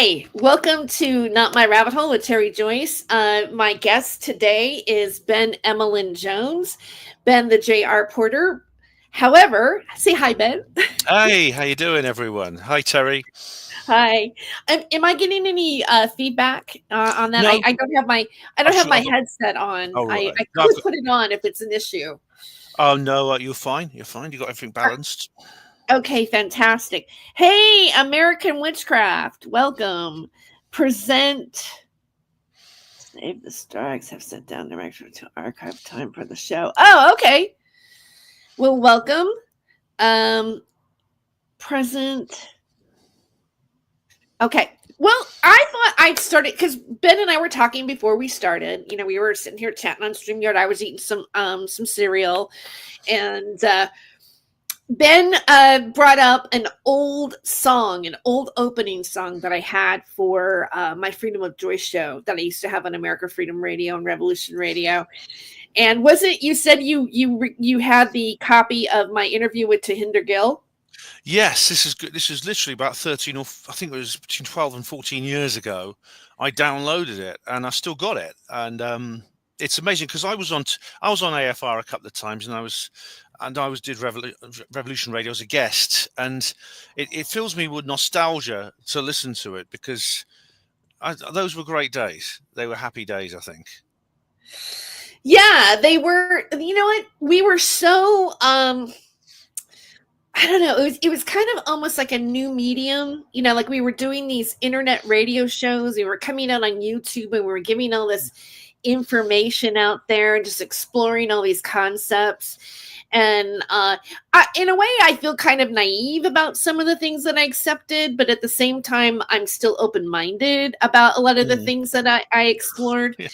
Hi, welcome to Not My Rabbit Hole with Terry Joyce. My guest today is Ben Emlyn Jones, Ben the Thejrporter. However, say hi, Ben. Hey, how you doing, everyone? Hi, Terry. Hi. Am I getting any feedback on that? No, I don't I've, have sure, my I've got. headset on. Oh I right. No, could put it on if it's an issue. oh no, you're fine. You're fine. You got everything balanced. Okay, fantastic. Hey, American Witchcraft, welcome. Present. Save the strikes. Have sent down direction to archive time for the show. Oh, okay. Well, welcome. Um, present. Okay. Well, I thought I'd start it because Ben and I were talking before we started. You know, we were sitting here chatting on StreamYard. I was eating some cereal, and Ben brought up an old song, an old opening song that I had for my Freedom of Joy show that I used to have on America Freedom Radio and Revolution Radio. And was it you said you had the copy of my interview with Tahinder Gill? Yes, this is good. This is literally about 13 or I think it was between 12 and 14 years ago. I downloaded it and I still got it. And it's amazing because I was on AFR a couple of times and I was did Revolution Radio as a guest, and it fills me with nostalgia to listen to it because those were great days. They were happy days, I think. Yeah, they were. You know what? We were so I don't know. It was kind of almost like a new medium. You know, like we were doing these internet radio shows. We were coming out on YouTube and we were giving all this information out there and just exploring all these concepts. And in a way, I feel kind of naive about some of the things that I accepted, but at the same time, I'm still open minded about a lot of the Mm. things that I explored. Yeah.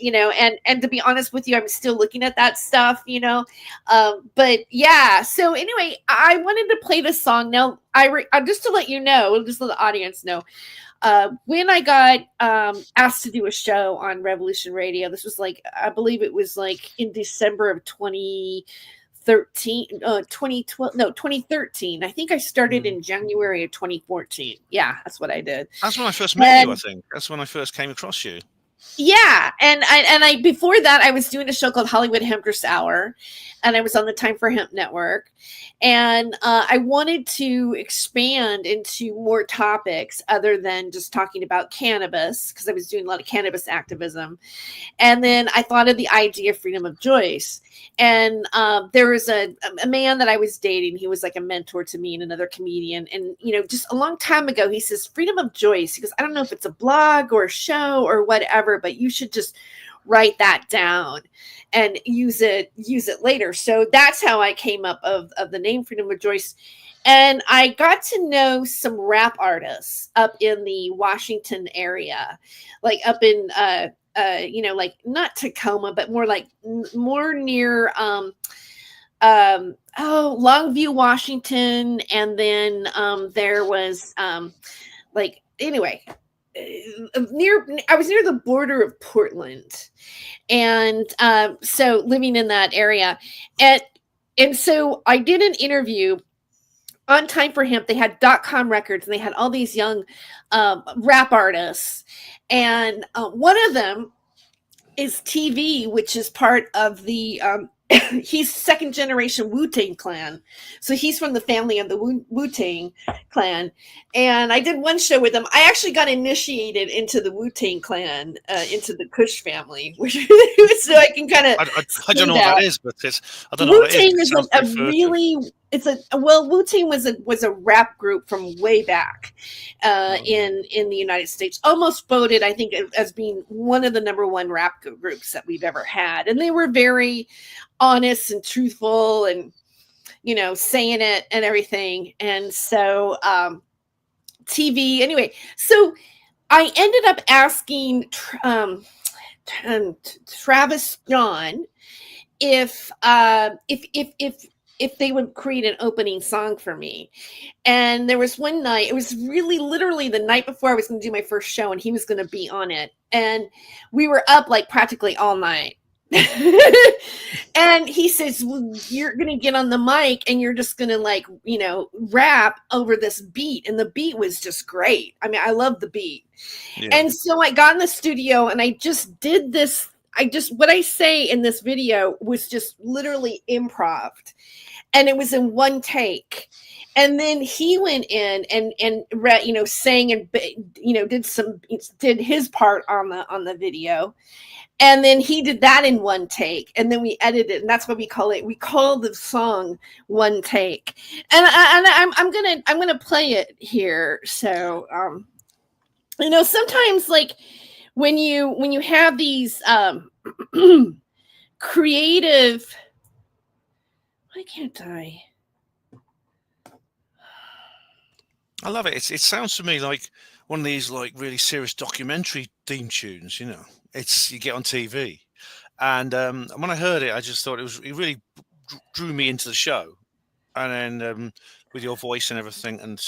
You know, and to be honest with you, I'm still looking at that stuff. You know, but yeah. So anyway, I wanted to play this song now. Just to let you know, just let the audience know. When I got asked to do a show on Revolution Radio, this was like, I believe it was like in December of 2012, no, 2013. I think I started Mm. in January of 2014. Yeah, that's what I did. That's when I first met you, I And think. That's when I first came across you. yeah, and I before that I was doing a show called Hollywood Hempress Hour, and I was on the Time for Hemp network, and I wanted to expand into more topics other than just talking about cannabis because I was doing a lot of cannabis activism, and then I thought of the idea of Freedom of Joyce. And there was a man that I was dating. He was like a mentor to me and another comedian. And, you know, just a long time ago, he says, Freedom of Joyce. He goes, I don't know if it's a blog or a show or whatever, but you should just write that down and use it later. So that's how I came up of the name Freedom of Joyce. And I got to know some rap artists up in the Washington area, like up in you know, like not Tacoma, but more like more near Longview, Washington, and then there was like anyway near I was near the border of Portland, and so living in that area, and so I did an interview on Time for Hemp. They had .com records and they had all these young rap artists, and one of them is TV, which is part of the he's second generation Wu-Tang clan. So he's from the family of the Wu-Tang clan. And I did one show with him. I actually got initiated into the Wu-Tang clan, into the Kush family, which so I can kind of I don't know what that is, but I don't know what that is. Wu-Tang But it is sounds a very furtive. really Wu-Tang was a rap group from way back Oh, in the United States. Almost voted, I think, as being one of the number one rap groups that we've ever had, and they were very honest and truthful, and you know, saying it and everything. And so TV anyway. So I ended up asking Travis John if they would create an opening song for me. And there was one night, it was really literally the night before I was going to do my first show, and he was going to be on it. And we were up like practically all night And he says, well, you're going to get on the mic and you're just going to like, rap over this beat. And the beat was just great. I mean, I love the beat. Yeah. And so I got in the studio and I just did this. What I say in this video was just literally improv, and it was in one take. And then he went in and sang and did his part on the video. And then he did that in one take, and then we edited it, and that's what we call the song One Take. And I'm gonna play it here. So sometimes like when you have these creative, why can't I? I love it. It sounds to me like one of these like really serious documentary theme tunes. You get on TV, and when I heard it, I just thought it really drew me into the show, and then with your voice and everything and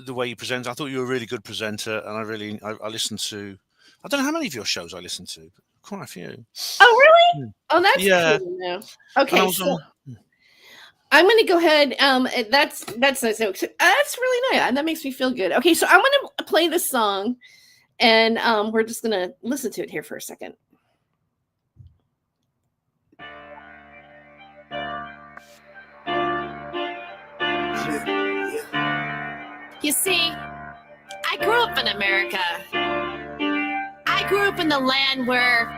the way you present, I thought you were a really good presenter, and I listened to. I don't know how many of your shows I listened to, but quite a few. Oh, really? Oh, that's cool. Now. Okay, so I'm going to go ahead. That's nice. That's really nice. That makes me feel good. Okay, so I'm going to play this song, and we're just going to listen to it here for a second. You see, I grew up in America. I grew up in the land where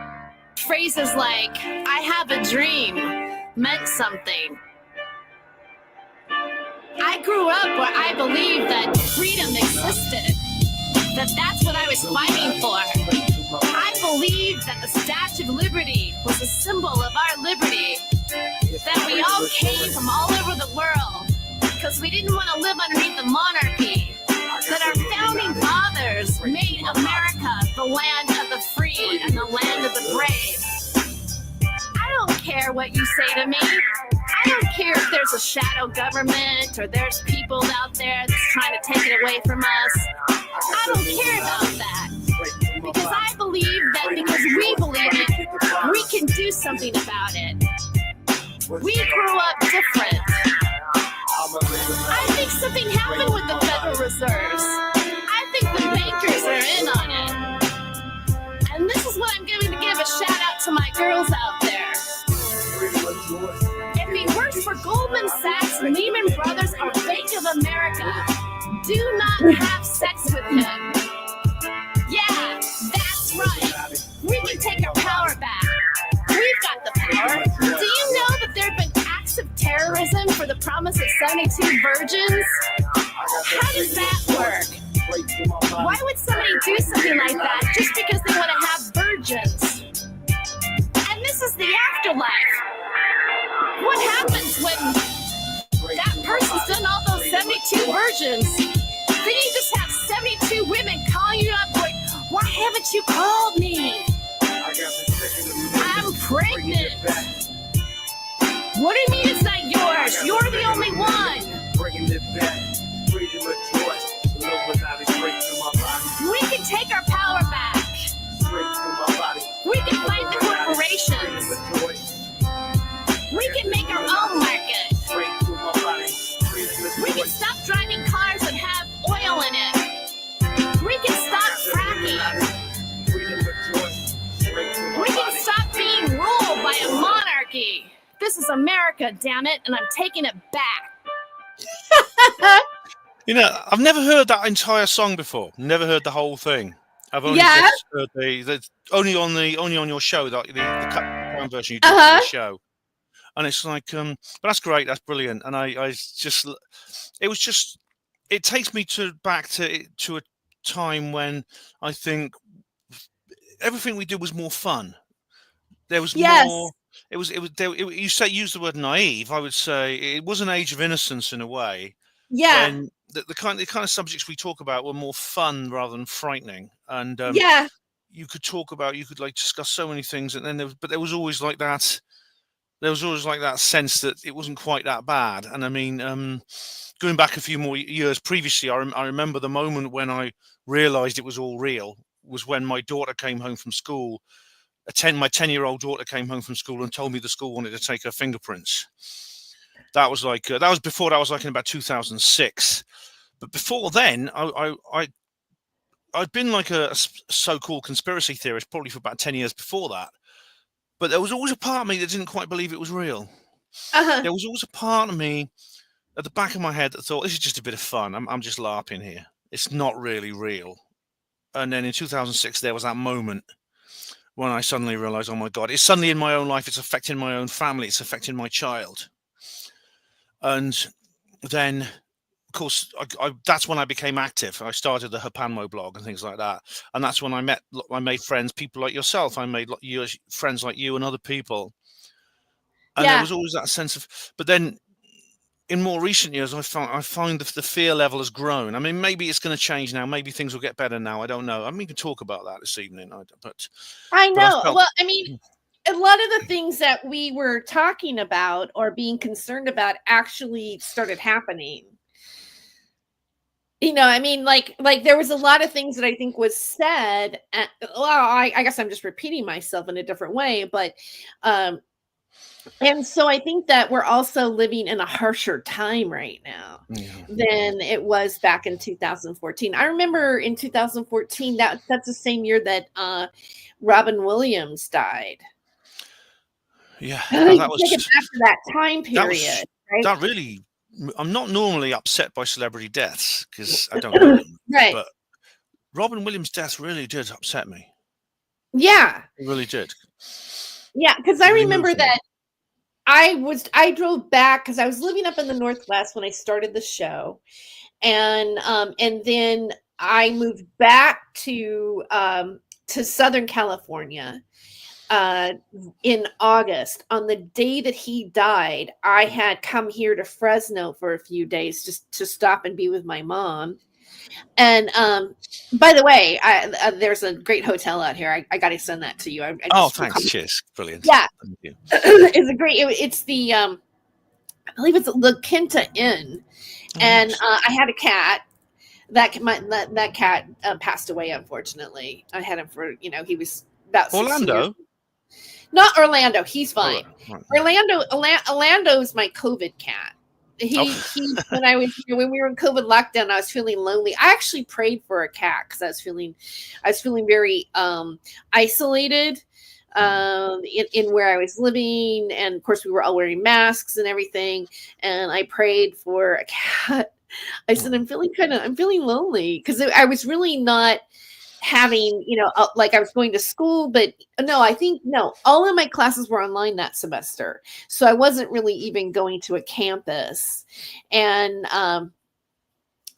phrases like, I have a dream, meant something. I grew up where I believed that freedom existed, that's what I was fighting for. I believed that the Statue of Liberty was a symbol of our liberty, that we all came from all over the world because we didn't want to live underneath the monarchy, that our founding fathers made America the land of the free and the land of the brave. I don't care what you say to me. I don't care if there's a shadow government or there's people out there that's trying to take it away from us. I don't care about that. Because I believe that because we believe it, we can do something about it. We grew up different. I think something happened with the Federal Reserves. I think the bankers are in on it. And this is what I'm going to give a shout out to my girls out there. If he works for Goldman Sachs, Lehman Brothers, or Bank of America, do not have sex with him. Yeah, that's right. We can take our power back. We've got the power. Do you know that there have been acts of terrorism for the promise of 72 virgins? How does that work? Why would somebody do something like that just because they want to have virgins? And this is the afterlife. What happens when that person's done all those 72 virgins? Then you just have 72 women calling you up going, why haven't you called me? I'm pregnant. What do you mean it's not yours? You're the only one. We can take our power back. We can fight the corporations. We can make our own market. We can stop driving cars that have oil in it. We can stop fracking. We can stop being ruled by a monarchy. This is America, damn it, and I'm taking it back. I've never heard that entire song before. Never heard the whole thing. I've only just heard only on your show, the cut down version you did for the show. And it's like, but that's great, that's brilliant. And it takes me back to a time when I think everything we did was more fun. There was more. It was. Use the word naive. I would say it was an age of innocence in a way. Yeah. When the kind of subjects we talk about were more fun rather than frightening. And you could discuss so many things, and then there was always like that. There was always like that sense that it wasn't quite that bad. And I mean, going back a few more years previously, I remember the moment when I realized it was all real was when my daughter came home from school my 10-year-old daughter came home from school and told me the school wanted to take her fingerprints. That was like that was before. That was like in about 2006. But before then, I'd been like a so-called conspiracy theorist probably for about 10 years before that. But there was always a part of me that didn't quite believe it was real. Uh-huh. There was always a part of me at the back of my head that thought, this is just a bit of fun. I'm just LARPing here. It's not really real. And then in 2006, there was that moment when I suddenly realized, oh my God, it's suddenly in my own life. It's affecting my own family. It's affecting my child. And then, of course, that's when I became active. I started the Hapanmo blog and things like that. And that's when I made friends, people like yourself. I made friends like you and other people. And there was always that sense of, but then in more recent years, I find the fear level has grown. I mean, maybe it's going to change now. Maybe things will get better now. I don't know. I mean, we can talk about that this evening. But I I know. felt, Well, I mean, a lot of the things that we were talking about or being concerned about actually started happening. You know, I mean, like there was a lot of things that I think was said. Well, I guess I'm just repeating myself in a different way, but and so I think that we're also living in a harsher time right now than it was back in 2014. I remember in 2014 that's the same year that Robin Williams died. yeah, Take that it was back to that time that period, was right? that really. I'm not normally upset by celebrity deaths because I don't know them, Right. but Robin Williams' death really did upset me. Yeah. It really did. Yeah, because It I really remember moved me. that I drove back because I was living up in the Northwest when I started the show. And then I moved back to Southern California in August. On the day that he died, I had come here to Fresno for a few days just to stop and be with my mom. And by the way, there's a great hotel out here. I got to send that to you. I Oh, just thanks. Cheers. Brilliant. yeah, Thank you. it's a great. It's the I believe it's the Quinta Inn, Oh, and nice. I had a cat. That cat passed away. Unfortunately, I had him for he was about 16 years. Orlando? Not Orlando. He's Oh, right, fine. right. Orlando's my COVID cat. He Oh, when I was when we were in COVID lockdown, I was feeling lonely. I actually prayed for a cat because I was feeling very isolated in where I was living, and of course we were all wearing masks and everything. And I prayed for a cat. I said I'm feeling lonely because I was really not having like I was going to school, but no, all of my classes were online that semester, so I wasn't really even going to a campus. And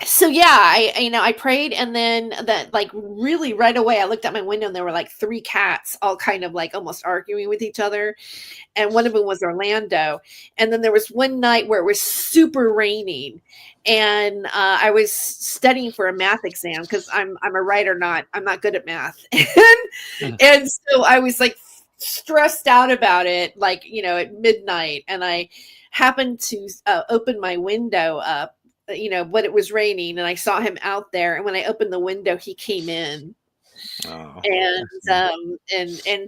so yeah, I prayed, and then that like really right away I looked out my window and there were like three cats all kind of like almost arguing with each other, and one of them was Orlando. And then there was one night where it was super raining, and I was studying for a math exam because I'm a writer, I'm not good at math. And so I was like stressed out about it, like at midnight, and I happened to open my window up, but it was raining, and I saw him out there, and when I opened the window he came in. oh. And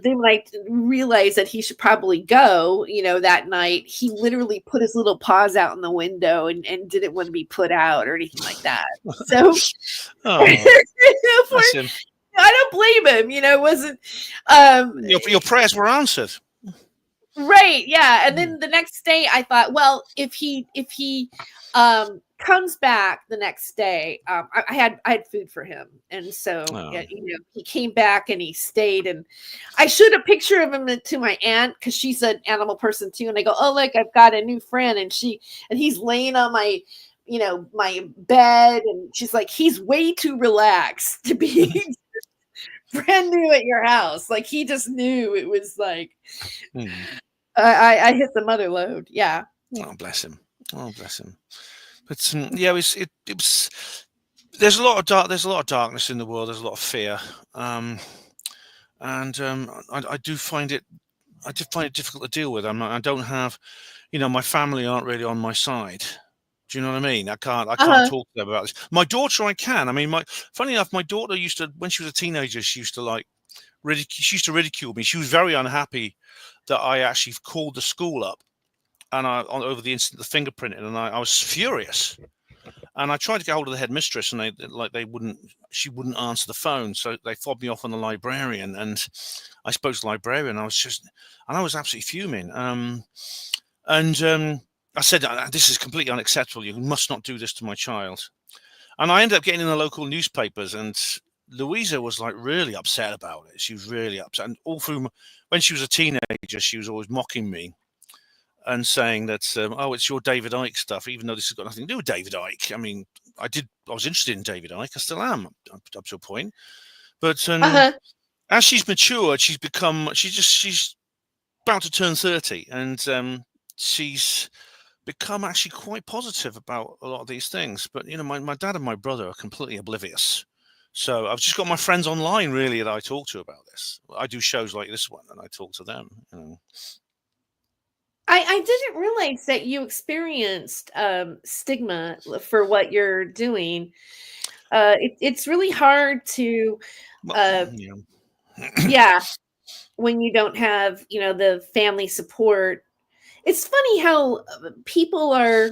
then when I realized that he should probably go, that night, he literally put his little paws out in the window and didn't want to be put out or anything like that. So Oh, bless him. I don't blame him. It wasn't Your prayers were answered. right. Yeah. And then the next day I thought, well, if he comes back the next day, I had food for him, and so he came back and he stayed, and I showed a picture of him to my aunt because she's an animal person too, and I go, oh look, I've got a new friend, and he's laying on my my bed, and she's like, he's way too relaxed to be brand new at your house. Like he just knew it was like I hit the mother load. Yeah. Oh, bless him. Oh, bless him. But yeah, it was. There's a lot of darkness in the world. There's a lot of fear, and I do find it difficult to deal with. I don't have, my family aren't really on my side. Do you know what I mean? I can't talk to them about this. My daughter, I can. I mean, funny enough, my daughter used to, when she was a teenager, she used to like she used to ridicule me. She was very unhappy that I actually called the school up and over the incident, the fingerprinting, and I was furious. And I tried to get hold of the headmistress, and she wouldn't answer the phone. So they fobbed me off on the librarian, and I spoke to the librarian. I was absolutely fuming. I said, "This is completely unacceptable. You must not do this to my child." And I ended up getting in the local newspapers, and Louisa was like really upset about it. She was really upset, and all through when she was a teenager, she was always mocking me and saying that, "Oh, it's your David Icke stuff," even though this has got nothing to do with David Icke. I mean, I was interested in David Icke. I still am up to a point. But as she's matured, she's about to turn 30, and she's become actually quite positive about a lot of these things. But my dad and my brother are completely oblivious. So I've just got my friends online really that I talk to about this. I do shows like this one, and I talk to them. I didn't realize that you experienced stigma for what you're doing. It's really hard to, yeah, when you don't have, the family support. It's funny how people are.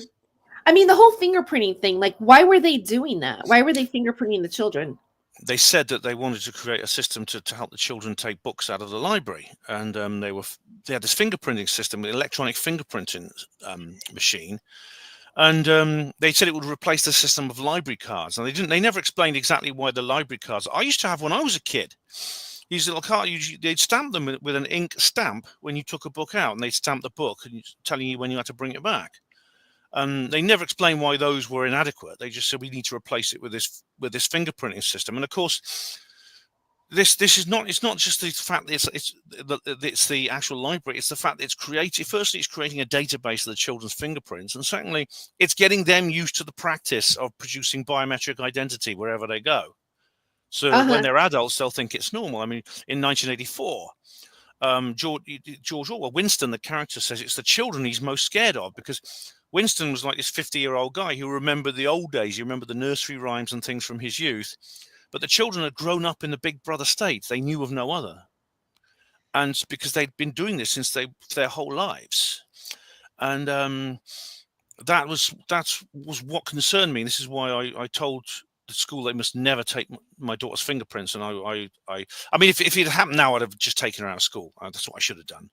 I mean, the whole fingerprinting thing. Like, why were they doing that? Why were they fingerprinting the children? They said that they wanted to create a system to help the children take books out of the library, and they had this fingerprinting system, an electronic fingerprinting machine, and they said it would replace the system of library cards. And they never explained exactly why the library cards. I used to have when I was a kid. These little cards, they'd stamp them with an ink stamp when you took a book out, and they'd stamp the book and telling you when you had to bring it back. They never explained why those were inadequate. They just said we need to replace it with this fingerprinting system. And of course, this is not. It's not just the fact that it's the actual library. It's the fact that it's creating. Firstly, it's creating a database of the children's fingerprints, and secondly, it's getting them used to the practice of producing biometric identity wherever they go. So when they're adults, they'll think it's normal. I mean, in 1984. George Orwell, Winston, the character, says it's the children he's most scared of, because Winston was like this 50-year-old guy who remembered the old days. He remembered the nursery rhymes and things from his youth. But the children had grown up in the Big Brother state. They knew of no other. And because they'd been doing this since their whole lives. And that was what concerned me. This is why I told the school they must never take my daughter's fingerprints. And I mean, if it had happened now, I'd have just taken her out of school. That's what I should have done.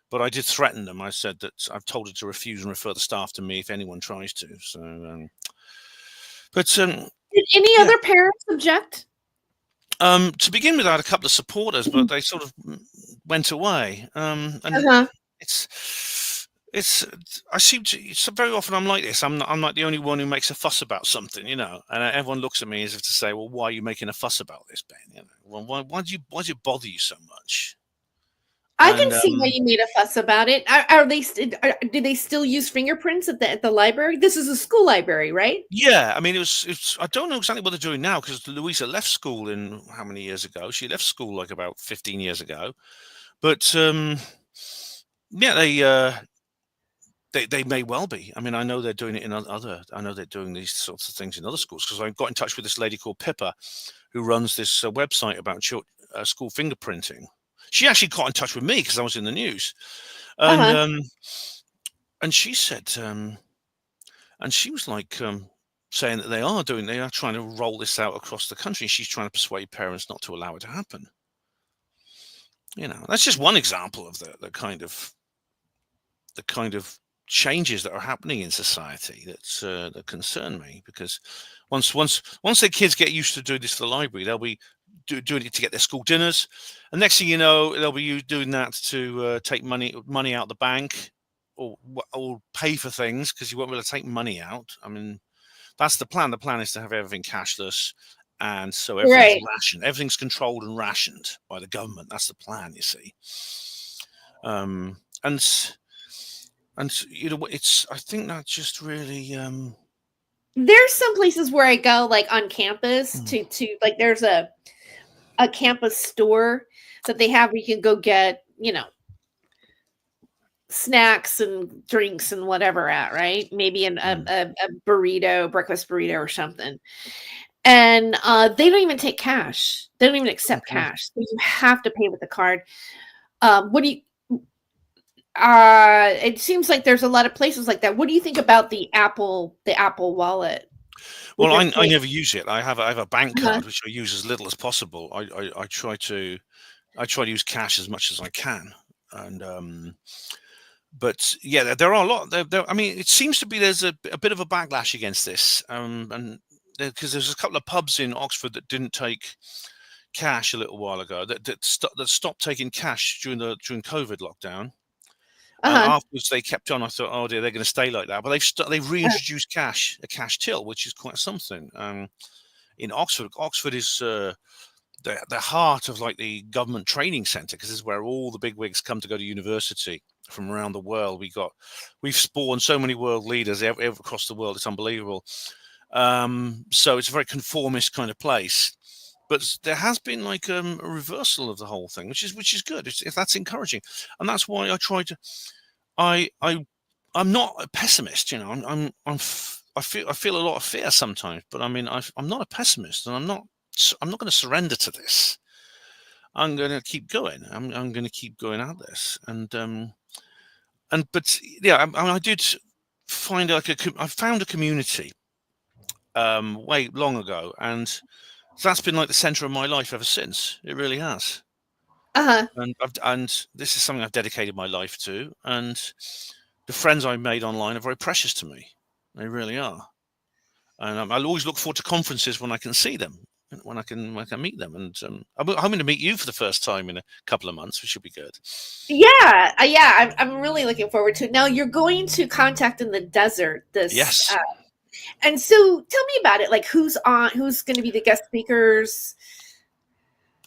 But I did threaten them. I said that I've told her to refuse and refer the staff to me if anyone tries to. So, did any other parents object? To begin with, I had a couple of supporters, but they sort of went away. And I seem to. So very often I'm like this. I'm like the only one who makes a fuss about something, and everyone looks at me as if to say, "Well, why are you making a fuss about this, Ben? Well, why does it bother you so much?" I can see why you made a fuss about it. Do they still use fingerprints at the library? This is a school library, right? Yeah, I mean, it's. I don't know exactly what they're doing now, because Louisa left school in how many years ago? She left school like about 15 years ago, but yeah, they may well be. I mean, I know they're doing it in other. I know they're doing these sorts of things in other schools, because I got in touch with this lady called Pippa, who runs this website about school fingerprinting. She actually got in touch with me because I was in the news, and she said, and she was like saying that they are trying to roll this out across the country. She's trying to persuade parents not to allow it to happen. That's just one example of the kind of changes that are happening in society that concern me, because once the kids get used to doing this for the library, they'll be doing it to get their school dinners, and next thing you know, they'll be doing that to take money out the bank, or pay for things, because you won't be able to take money out. I mean, that's the plan. The plan is to have everything cashless, and so everything's rationed. Everything's controlled and rationed by the government. That's the plan, you see. And it's. I think that just really. There's some places where I go, like on campus, to like there's a campus store that they have where you can go get, snacks and drinks and whatever at, right? Maybe a burrito, breakfast burrito or something. and they don't even take cash. They don't even accept Mhm. cash. So you have to pay with the card. What do you? It seems like there's a lot of places like that. What do you think about the Apple Wallet with Well, their I pay? never use it. I have a bank Uh-huh, card which I use as little as possible. I try to use cash as much as I can, and but yeah, there are a lot. I mean, it seems to be there's a bit of a backlash against this, and because there's a couple of pubs in Oxford that didn't take cash a little while ago that stopped taking cash during COVID lockdown. And uh-huh, afterwards, they kept on. I thought, oh dear, they're going to stay like that. But they've reintroduced a cash till, which is quite something. In Oxford, Oxford is the heart of like the government training centre, because this is where all the bigwigs come to go to university from around the world. We've spawned so many world leaders across the world. It's unbelievable. So it's a very conformist kind of place. But there has been like a reversal of the whole thing, which is good. That's encouraging, and that's why I try to. I I'm not a pessimist, you know. I feel a lot of fear sometimes, but I mean I'm not a pessimist, and I'm not going to surrender to this. I'm going to keep going. I'm going to keep going at this, and but yeah, I did find I found a community way long ago, and that's been like the center of my life ever since. It really has. uh-huh. And this is something I've dedicated my life to, and the friends I made online are very precious to me. They really are, and I'll always look forward to conferences when I can see them, when I can meet them. And I'm hoping to meet you for the first time in a couple of months, which should be good. Yeah, yeah. I'm really looking forward to it. Now you're going to Contact in the Desert this, Yes. and so tell me about it. Like who's going to be the guest speakers?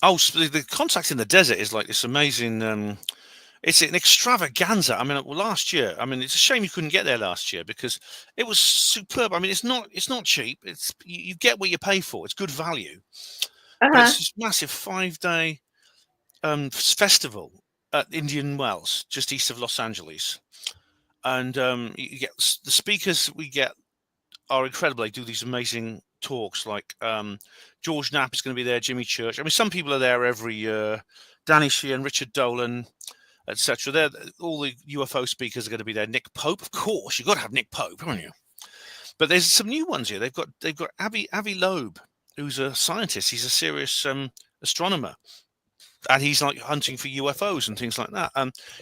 Oh, so the Contact in the Desert is like this amazing. It's an extravaganza. I mean, well, last year. I mean, it's a shame you couldn't get there last year because it was superb. I mean, it's not cheap. You get what you pay for. It's good value, but Uh-huh. it's this massive 5 day festival at Indian Wells, just east of Los Angeles. And you get the speakers we get are incredible. They do these amazing talks. Like George Knapp is going to be there, Jimmy Church. I mean, some people are there every year. Danny Sheehan, Richard Dolan, etc. They're all the UFO speakers are going to be there. Nick Pope, of course, you've got to have Nick Pope, haven't you? But there's some new ones here. They've got Avi Loeb, who's a scientist. He's a serious astronomer, and he's like hunting for UFOs and things like that.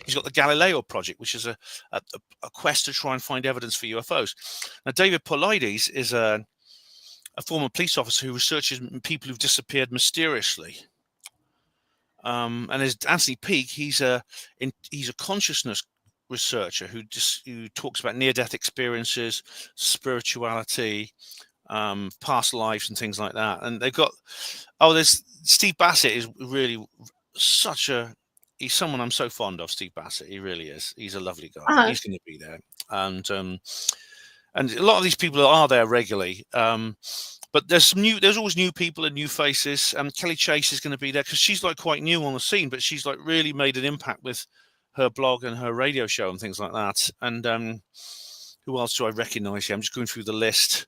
He's got the Galileo project, which is a, a quest to try and find evidence for UFOs. Now, David Paulides is a former police officer who researches people who've disappeared mysteriously. And there's Anthony Peake. He's a consciousness researcher who talks about near-death experiences, spirituality, past lives, and things like that. And they've got there's Steve Bassett is really such a he's someone I'm so fond of. Steve Bassett, he really is. He's a lovely guy. Uh-huh. He's going to be there, and a lot of these people are there regularly. But there's always new people and new faces. Kelly Chase is going to be there because she's like quite new on the scene, but she's like really made an impact with her blog and her radio show and things like that. And who else do I recognise here? I'm just going through the list.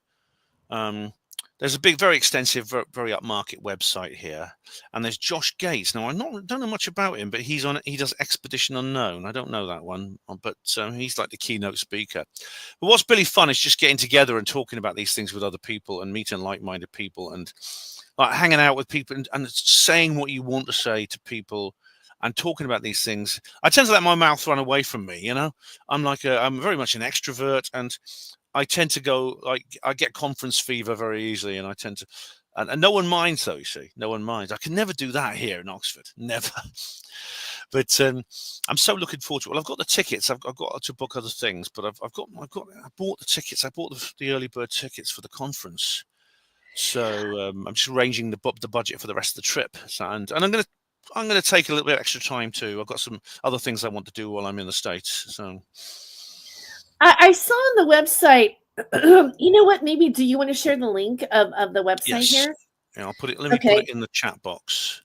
Um, there's a big, very extensive, very upmarket website here, and there's Josh Gates. Now don't know much about him, but he does Expedition Unknown. I don't know that one, but he's like the keynote speaker. But what's really fun is just getting together and talking about these things with other people and meeting like-minded people and like hanging out with people and saying what you want to say to people and talking about these things. I tend to let my mouth run away from me, you know. I'm very much an extrovert, and I tend to go like I get conference fever very easily, and I tend to, and no one minds though. You see, no one minds. I can never do that here in Oxford, never. But I'm so looking forward to it. Well, I've got the tickets. I've got to book other things, but I bought the tickets. I bought the early bird tickets for the conference. So I'm just arranging the budget for the rest of the trip. So, and I'm gonna take a little bit of extra time too. I've got some other things I want to do while I'm in the States. So I saw on the website. You know what? Maybe do you want to share the link of the website yes, here? yeah, I'll put it. Let me put Okay. it in the chat box.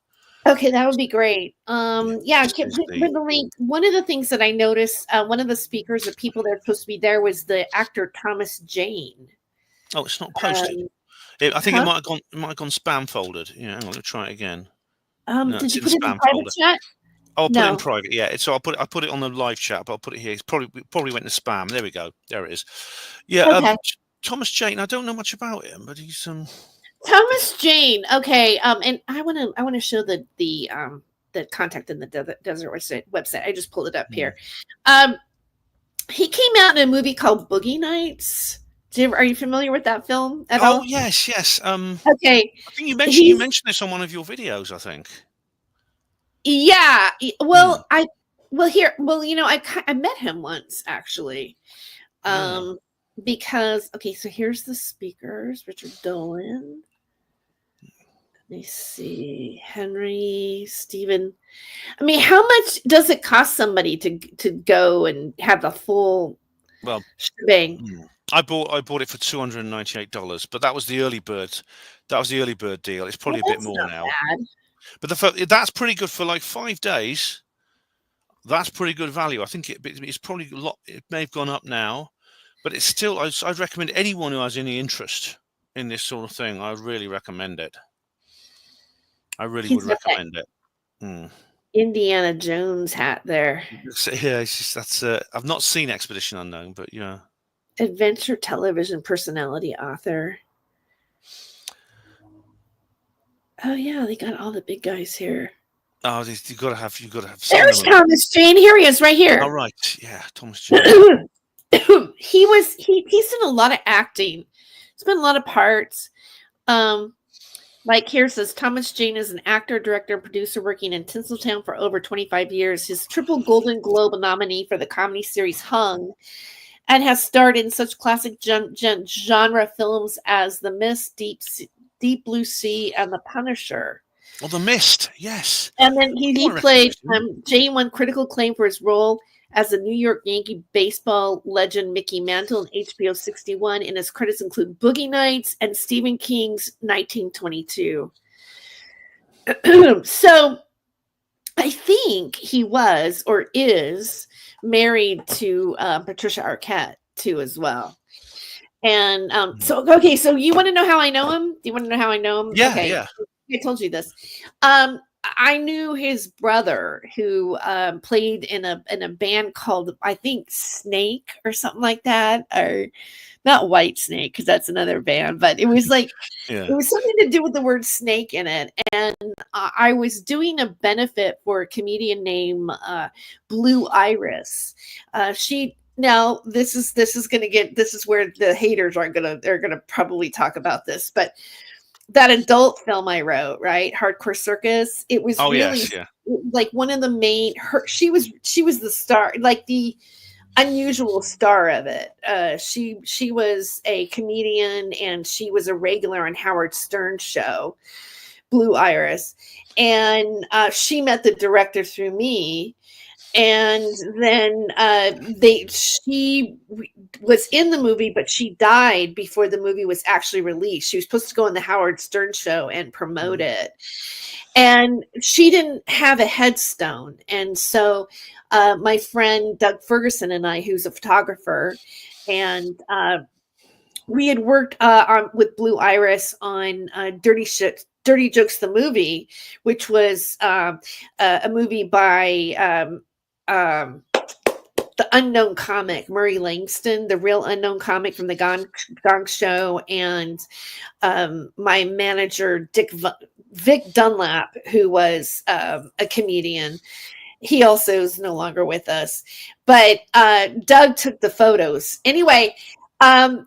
Okay, that would be great. Yeah, Yeah, this is with the link. One of the things that I noticed, one of the speakers, the people that are supposed to be there, was the actor Thomas Jane. oh, it's not posted. Um, I think it Huh? might have gone. It might have gone spam folded. Yeah, hang on, let me try it again. No, Did it's you in the put it in spam private folder. chat? Oh, I'll put it in No. private. Yeah, it's. So I put it on the live chat, but I'll put it here. It's probably went to spam. There we go. There it is. Yeah. Okay. Thomas Jane. I don't know much about him, but he's Thomas Jane. Okay. And I want to show the contact in the desert website. I just pulled it up Hmm. here. Um, he came out in a movie called Boogie Nights. Are you familiar with that film at Oh all? yes, yes. Okay. I think you He's mentioned this on one of your videos. I think. Yeah. Hmm. I met him once actually. Yeah. Um, because okay, so here's the speakers. Richard Dolan. Let me see. Henry, Stephen. I mean, how much does it cost somebody to go and have the full Well, shebang? I bought it for $298, but that was the early bird. That was the early bird deal. It's Well, probably a bit that's more not now, bad. but that's pretty good for like 5 days. That's pretty good value. I think it's probably a lot. It may have gone up now, but it's still. I'd recommend anyone who has any interest in this sort of thing. I really recommend it. I really would He's got that recommend it. Mm. Indiana Jones hat there. Yeah, it's just that's. I've not seen Expedition Unknown, but yeah. Adventure television personality author. Oh yeah, they got all the big guys here. Oh, you got to have seen them There's a lot. Thomas Jane. Here he is, right All here. right, yeah, Thomas Jane. He's done a lot of acting. He's been a lot of parts. Um, like here says Thomas Jane is an actor, director, and producer working in Tinseltown for over 25 years. His triple Golden Globe nominee for the comedy series Hung, and has starred in such classic genre films as The Mist, Deep Blue Sea, and The Punisher. Oh, The Mist. Yes, And then I he want to played recommend him. Jane won critical acclaim for his role as the New York Yankee baseball legend Mickey Mantle in HBO 61, and his credits include Boogie Nights and Stephen King's 1922. So I think he was or is married to Patricia Arquette too as well. And Mm. so okay, so you want to know how I know him? Do you want to know how I know him? Yeah, Okay, yeah. I told you this. I knew his brother who played in a band called I think Snake or something like that, or not White Snake because that's another band, but it was like it Yeah. was something to do with the word snake in it. And I was doing a benefit for a comedian named Blue Iris. She now this is where the haters are gonna they're gonna probably talk about this, but that adult film I wrote, right? Hardcore Circus. It was Oh, really yes, yeah. like one of the main she was the star, like the unusual star of it. She was a comedian and she was a regular on Howard Stern's show, Blue Iris. And she met the director through me, and then she was in the movie, but she died before the movie was actually released. She was supposed to go on the Howard Stern show and promote Mm. it, and she didn't have a headstone. And so my friend Doug Ferguson and I, who's a photographer, and we had worked with Blue Iris on Dirty Jokes, the movie, which was a movie by the unknown comic Murray Langston, the real unknown comic from the Gong Show, and my manager Vic Dunlap, who was a comedian. He also is no longer with us, but Doug took the photos. Anyway,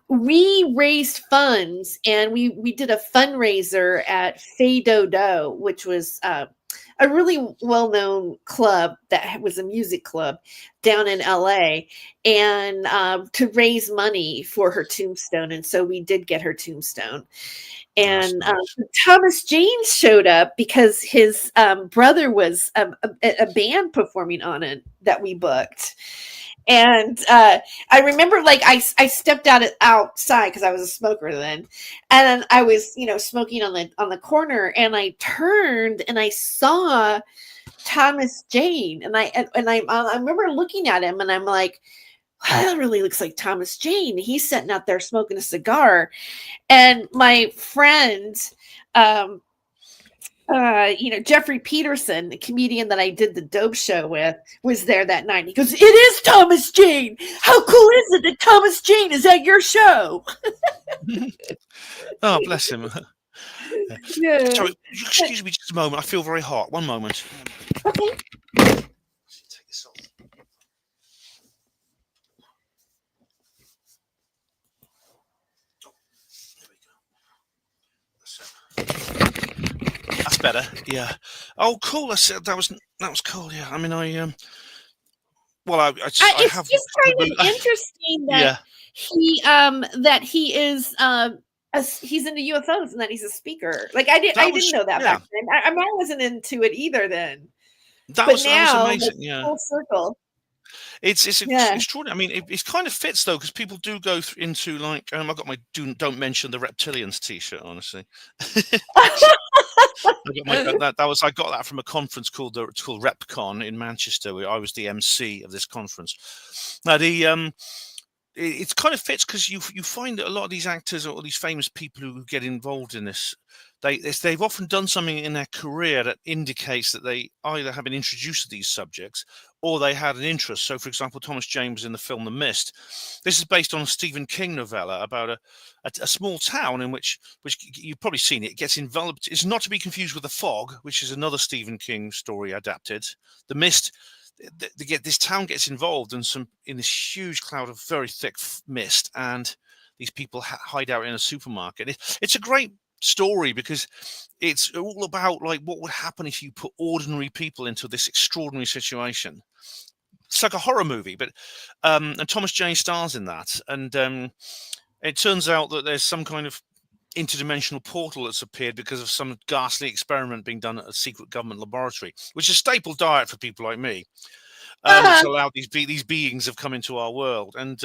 we raised funds and we did a fundraiser at Fay Dodo, which was a really well-known club that was a music club down in LA, and to raise money for her tombstone. And so we did get her tombstone. That's And nice. Thomas James showed up because his brother was a band performing on it that we booked. And I remember, like, I stepped outside because I was a smoker then, and I was, smoking on the corner, and I turned and I saw Thomas Jane, and I remember looking at him, and I'm like, that really looks like Thomas Jane. He's sitting out there smoking a cigar. And my friend, um, Jeffrey Peterson, the comedian that I did the Dope Show with, was there that night. He goes, "It is Thomas Jane. How cool is it that Thomas Jane is at your show?" Oh, bless him. Yeah. Sorry, excuse me just a moment. I feel very hot. One moment. Okay. Take this off. That's better. Yeah. Oh, cool. That was cool. Yeah. I mean, well, I It's have. just kind of interesting Yeah. that he is he's into UFOs and that he's a speaker. Like I didn't know that back then. I wasn't into it either then. That But was now, amazing. like, Yeah. full circle. It's Yeah. extraordinary. I mean, it kind of fits though, because people do go into like I've got my don't mention the reptilians T-shirt. Honestly, I got that from a conference called RepCon in Manchester, where I was the MC of this conference. Now it kind of fits because you find that a lot of these actors or these famous people who get involved in this, they've often done something in their career that indicates that they either have been introduced to these subjects or they had an interest. So, for example, Thomas Jane was in the film The Mist. This is based on a Stephen King novella about a small town in which you've probably seen it. It gets enveloped. It's not to be confused with The Fog, which is another Stephen King story adapted. The Mist. This town gets involved in this huge cloud of very thick mist, and these people hide out in a supermarket. It's a great story because it's all about like what would happen if you put ordinary people into this extraordinary situation. It's like a horror movie, but and Thomas Jane stars in that, and it turns out that there's some kind of interdimensional portal that's appeared because of some ghastly experiment being done at a secret government laboratory, which is staple diet for people like me. Which allowed these beings have come into our world, and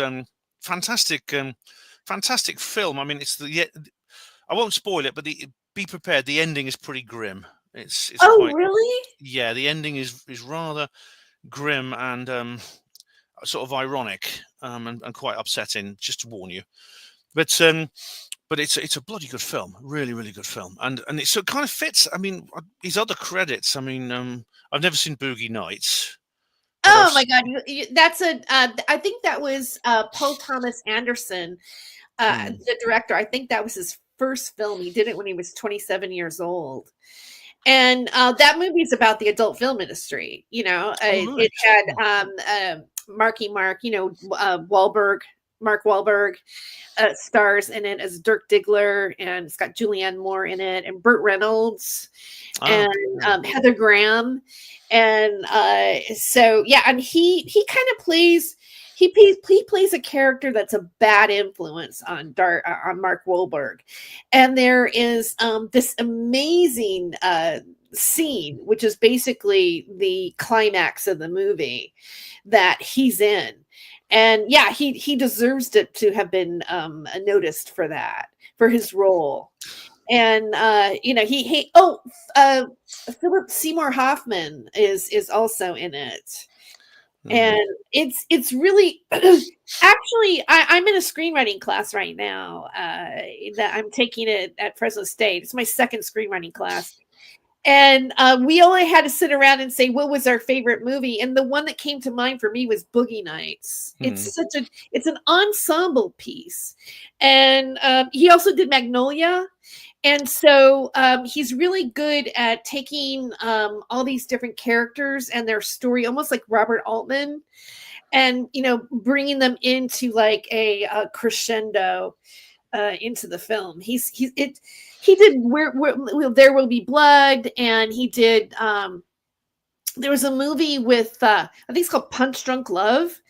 fantastic film. I mean, I won't spoil it, but be prepared. The ending is pretty grim. It's quite, really? yeah. The ending is rather grim and sort of ironic and quite upsetting. Just to warn you, but it's a bloody good film, really good film, and it kind of fits. I mean, his other credits. I mean, I've never seen Boogie Nights. Oh my God! That's I think that was Paul Thomas Anderson, the director. I think that was his first film. He did it when he was 27 years old, and that movie is about the adult film industry. It had Marky Mark. Mark Wahlberg stars in it as Dirk Diggler, and it's got Julianne Moore in it, and Burt Reynolds, and Heather Graham, and so yeah, and he kind of plays. He plays a character that's a bad influence on Mark Wahlberg, and there is this amazing scene, which is basically the climax of the movie that he's in. And yeah, he deserves to have been noticed for that, for his role. And Philip Seymour Hoffman is also in it. And it's really actually I'm in a screenwriting class right now that I'm taking it at Fresno State. It's my second screenwriting class. And we only had to sit around and say what was our favorite movie, and the one that came to mind for me was Boogie Nights. It's an ensemble piece, and he also did Magnolia, and so he's really good at taking all these different characters and their story, almost like Robert Altman, and bringing them into like a crescendo into the film. He did where There Will Be Blood, and he did there was a movie with I think it's called Punch Drunk Love.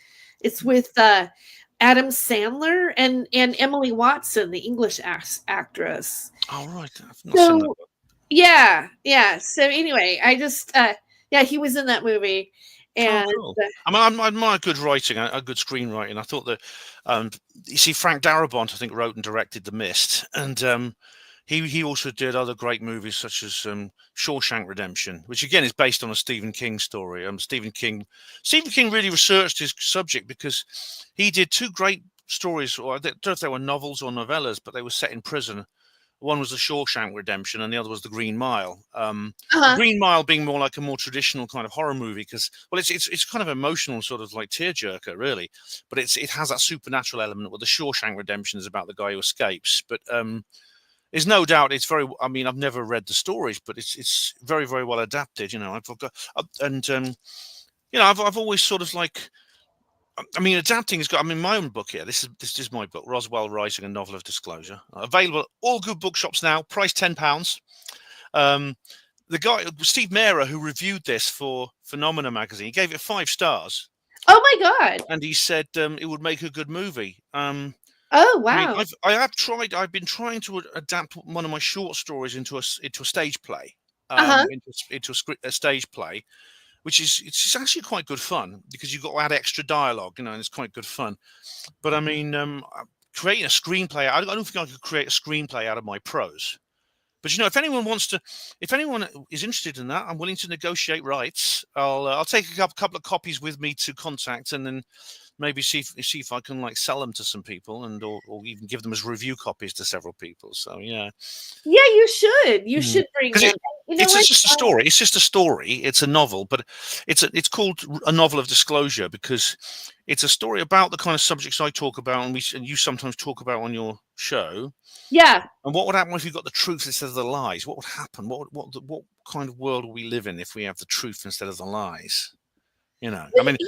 It's with Adam Sandler and Emily Watson, the English actress. Oh right, I've not seen that. Yeah. So anyway, I just he was in that movie. And cool. I admire good writing, a good screenwriting. I thought that you see Frank Darabont, I think, wrote and directed The Mist, and he also did other great movies such as Shawshank Redemption, which again is based on a Stephen King story. Stephen King really researched his subject because he did two great stories, or I don't know if they were novels or novellas, but they were set in prison. One was the Shawshank Redemption, and the other was the Green Mile. The Green Mile being more like a more traditional kind of horror movie because, well, it's kind of emotional, sort of like tearjerker, really, but it has that supernatural element. Where the Shawshank Redemption is about the guy who escapes, but there's no doubt it's very. I mean, I've never read the stories, but it's very, very well adapted. You know, I've got and you know, I've always sort of like. I mean, adapting has got. I mean, my own book here. This is my book, Roswell Rising: A Novel of Disclosure. Available at all good bookshops now. Price £10. The guy Steve Mera, who reviewed this for Phenomena magazine, he gave it 5 stars. Oh my God! And he said it would make a good movie. Oh wow! I mean, I've been trying to adapt one of my short stories into a stage play. Into a stage play, which is it's actually quite good fun because you've got to add extra dialogue, you know, and it's quite good fun. But I mean, creating a screenplay, I don't think I could create a screenplay out of my prose. But you know, if anyone is interested in that, I'm willing to negotiate rights. I'll take a couple of copies with me to contact, and then maybe see if I can like sell them to some people, and or even give them as review copies to several people. So yeah, you should bring them. It's just a story. It's just a story. It's a novel, but it's called A Novel of Disclosure because it's a story about the kind of subjects I talk about, and you sometimes talk about on your show. Yeah. And what would happen if you got the truth instead of the lies? What would happen? What kind of world will we live in if we have the truth instead of the lies? You know, I mean,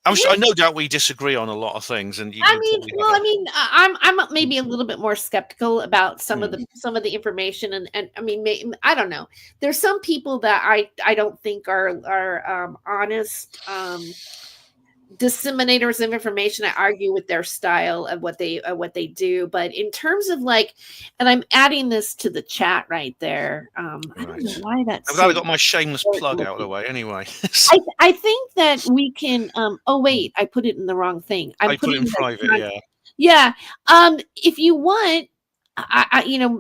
I no doubt we disagree on a lot of things, and I'm maybe a little bit more skeptical about some of the information, and I mean, I don't know. There's some people that I don't think are honest disseminators of information. I argue with their style of what they do, but in terms of like, and I'm adding this to the chat right there. I don't know why that's. I've got my shameless plug out of the way anyway. I think that we can. Oh wait, I put it in the wrong thing. I put it in private. Yeah. If you want,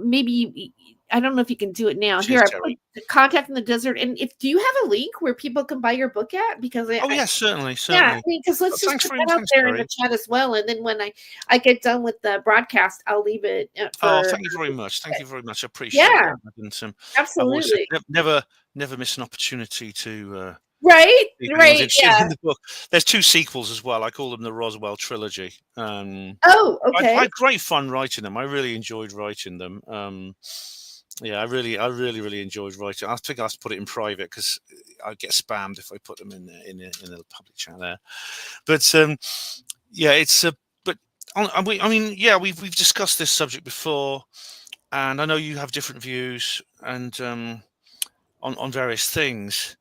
maybe. I don't know if you can do it now. Here, I put Contact in the Desert. And do you have a link where people can buy your book at? Because yes, certainly. Yeah, because let's just put that out there in the chat as well. And then when I get done with the broadcast, I'll leave it. Thank you very much. Thank you very much. I appreciate it. And, absolutely. Never miss an opportunity to. Right. Yeah. In the book. There's 2 sequels as well. I call them the Roswell trilogy. Okay. I had great fun writing them. I really enjoyed writing them. Yeah, I really enjoyed writing. I think I have to put it in private because I get spammed if I put them in the public chat there. But yeah, it's but I mean, yeah, we've discussed this subject before, and I know you have different views and on various things.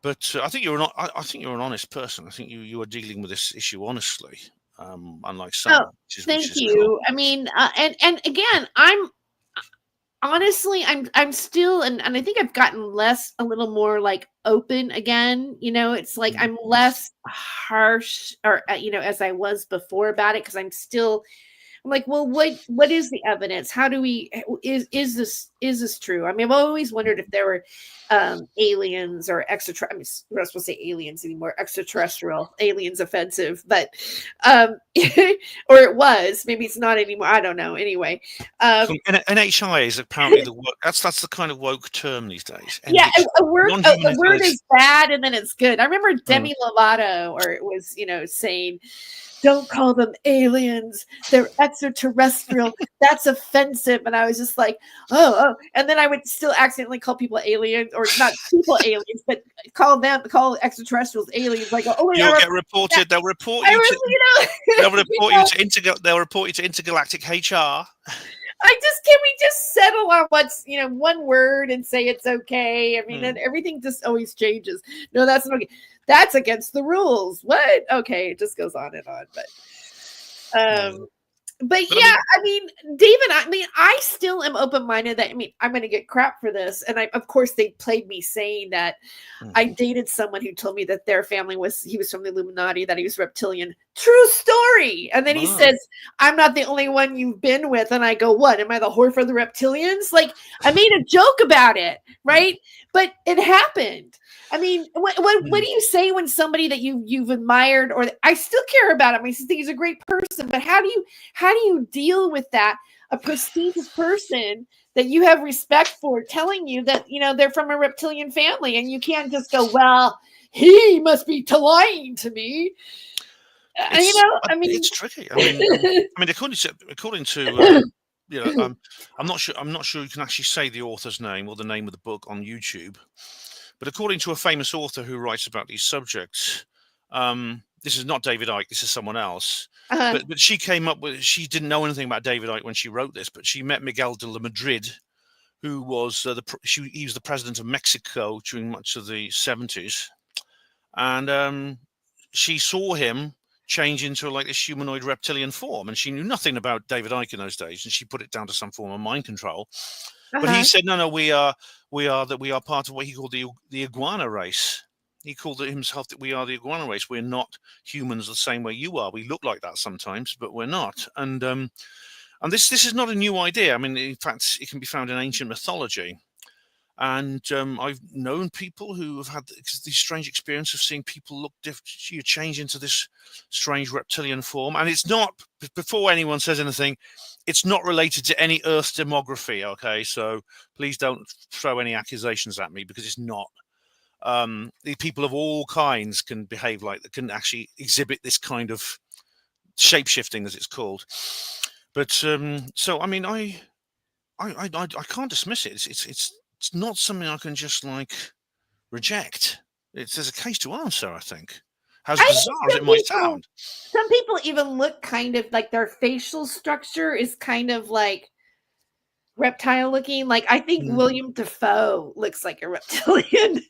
But I think you're I think you're an honest person. I think you are dealing with this issue honestly, unlike some. Thank you. Cool. I mean, and again, honestly, I'm still, and I think I've gotten a little more like open again. You know, it's like I'm less harsh, or as I was before about it, because I'm like, well, what is the evidence? How do we is this true? I mean, I've always wondered if there were aliens or extraterrestrial. I mean, we're not supposed to say aliens anymore. Extraterrestrial, aliens offensive, but or it was. Maybe it's not anymore. I don't know. Anyway, NHI is apparently the woke. That's the kind of woke term these days. Yeah, a word is bad and then it's good. I remember Demi Lovato, or it was saying, don't call them aliens. They're extraterrestrial. That's offensive. And I was just like, oh. And then I would still accidentally call people aliens, or not people aliens, but call extraterrestrials aliens. Like, oh, you'll get reported. They'll report you. They'll report you to intergalactic HR. Can we just settle on what's one word and say it's okay? I mean, then everything just always changes. No, that's not okay. That's against the rules. What? Okay, it just goes on and on. But But But I yeah, mean, I mean, David, I mean, I still am open-minded that, I mean, I'm going to get crap for this. And of course, they played me saying that I mm, dated someone who told me that their family he was from the Illuminati, that he was reptilian. True story. And then he wow. says, I'm not the only one you've been with. And I go, what? Am I the whore for the reptilians? Like, I made a joke about it, right? But it happened. I mean, what do you say when somebody that you've admired, or I still care about him? I think he's a great person, but how do you deal with that? A prestigious person that you have respect for telling you that, they're from a reptilian family, and you can't just go, well, he must be lying to me. I mean, It's tricky. I mean, according to you know, I'm not sure you can actually say the author's name or the name of the book on YouTube, but according to a famous author who writes about these subjects, this is not David Icke. This is someone else. uh, But she came up with, she didn't know anything about David Icke when she wrote this, but she met Miguel de la Madrid, who was he was the president of Mexico during much of the 70s, and she saw him change into like this humanoid reptilian form, and she knew nothing about David Icke in those days, and she put it down to some form of mind control. But he uh-huh. said, no, we are part of what he called the iguana race. He called it himself that we are the iguana race. We're not humans the same way you are. We look like that sometimes, but we're not. And this is not a new idea. I mean, in fact, it can be found in ancient mythology. And I've known people who have had these strange experiences of seeing people look different, you change into this strange reptilian form. And it's not, before anyone says anything, it's not related to any Earth demography. Okay, so please don't throw any accusations at me, because it's not. The people of all kinds can behave like that, can actually exhibit this kind of shape shifting, as it's called. But so I mean, I can't dismiss it. It's not something I can just like reject. There's a case to answer, I think. As I think bizarre as it might sound. some people even look kind of like their facial structure is kind of like reptile looking. Like, I think Mm. William Dafoe looks like a reptilian.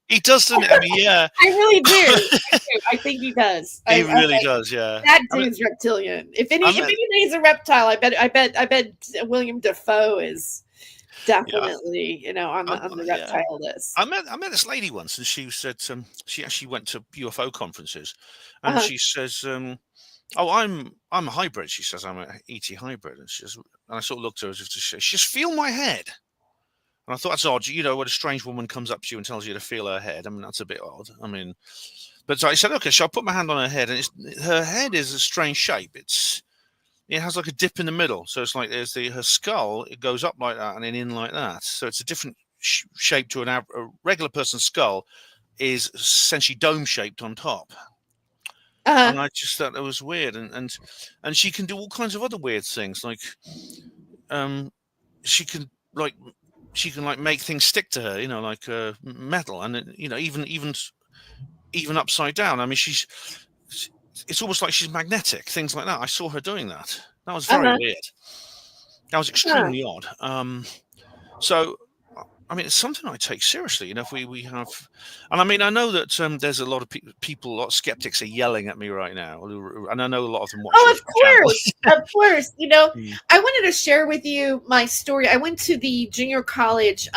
He does, doesn't it? I mean, yeah. I really do. I think he does. He really does, yeah. That I mean, dude's reptilian. If I met, anybody's a reptile, I bet William Dafoe is yeah, definitely, on the yeah. reptile list. I met this lady once, and she said she actually went to UFO conferences, and Uh-huh. she says, "Oh, I'm a hybrid." She says, "I'm a ET hybrid," and and I sort of looked at her as if to say, "She just feel my head." And I thought that's odd. You know, when a strange woman comes up to you and tells you to feel her head, I mean, that's a bit odd. I mean, but so I said, okay, so I put my hand on her head, and her head is a strange shape. It has like a dip in the middle, so it's like there's her skull. It goes up like that and then in like that. So it's a different shape to a regular person's skull. Is essentially dome shaped on top, Uh-huh. and I just thought that was weird. And she can do all kinds of other weird things, like um, she can like make things stick to her, like metal, and even upside down. I mean, it's almost like she's magnetic, things like that. I saw her doing that. That was very Uh-huh. weird. That was Huh. extremely odd. So, I mean, it's something I take seriously. If we have, and I mean, I know that there's a lot of people, a lot of skeptics are yelling at me right now, and I know a lot of them watch Oh, your of channel. course. Of course. Mm. I wanted to share with you my story. I went to the junior college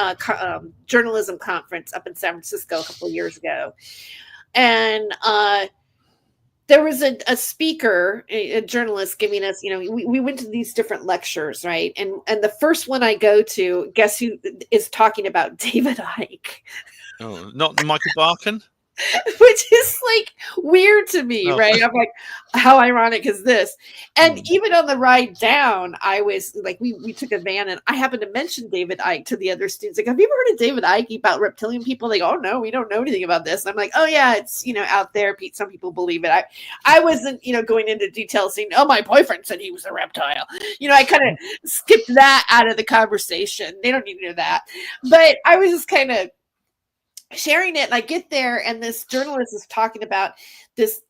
journalism conference up in San Francisco a couple of years ago. And there was a speaker, a journalist giving us, we went to these different lectures, right? And the first one I go to, guess who is talking about? David Icke. Oh, not Michael Barkin. Which is like weird to me, No. right? I'm like, how ironic is this? And Mm. even on the ride down, I was like, we took a van, and I happened to mention David Icke to the other students. Like, have you ever heard of David Icke about reptilian people? They go, oh no, we don't know anything about this. And I'm like, oh yeah, it's out there. Pete, some people believe it. I wasn't going into detail saying, oh, my boyfriend said he was a reptile. I kind of skipped that out of the conversation. They don't need to know that. But I was just kind of sharing it, and I get there, and this journalist is talking about this,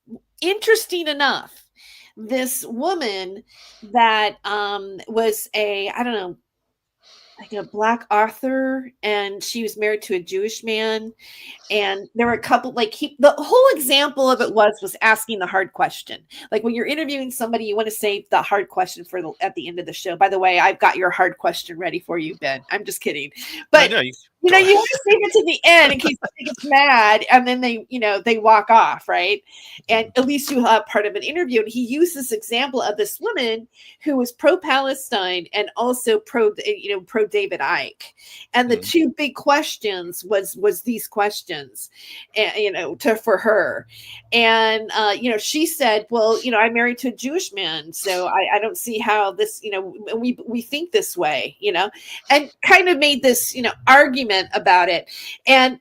interesting enough, this woman that was I don't know, like a black author, and she was married to a Jewish man. And there were a couple, like the whole example of it was asking the hard question. Like when you're interviewing somebody, you want to save the hard question for at the end of the show. By the way, I've got your hard question ready for you, Ben. I'm just kidding. No, But no, you you want to save it to the end in case somebody gets mad and then they walk off, right? And at least you have part of an interview. And he used this example of this woman who was pro-Palestine and also pro David Icke. And the two big questions was these questions, and, for her. And, she said, well, I'm married to a Jewish man, so I don't see how this, we think this way, and kind of made this, argument about it. And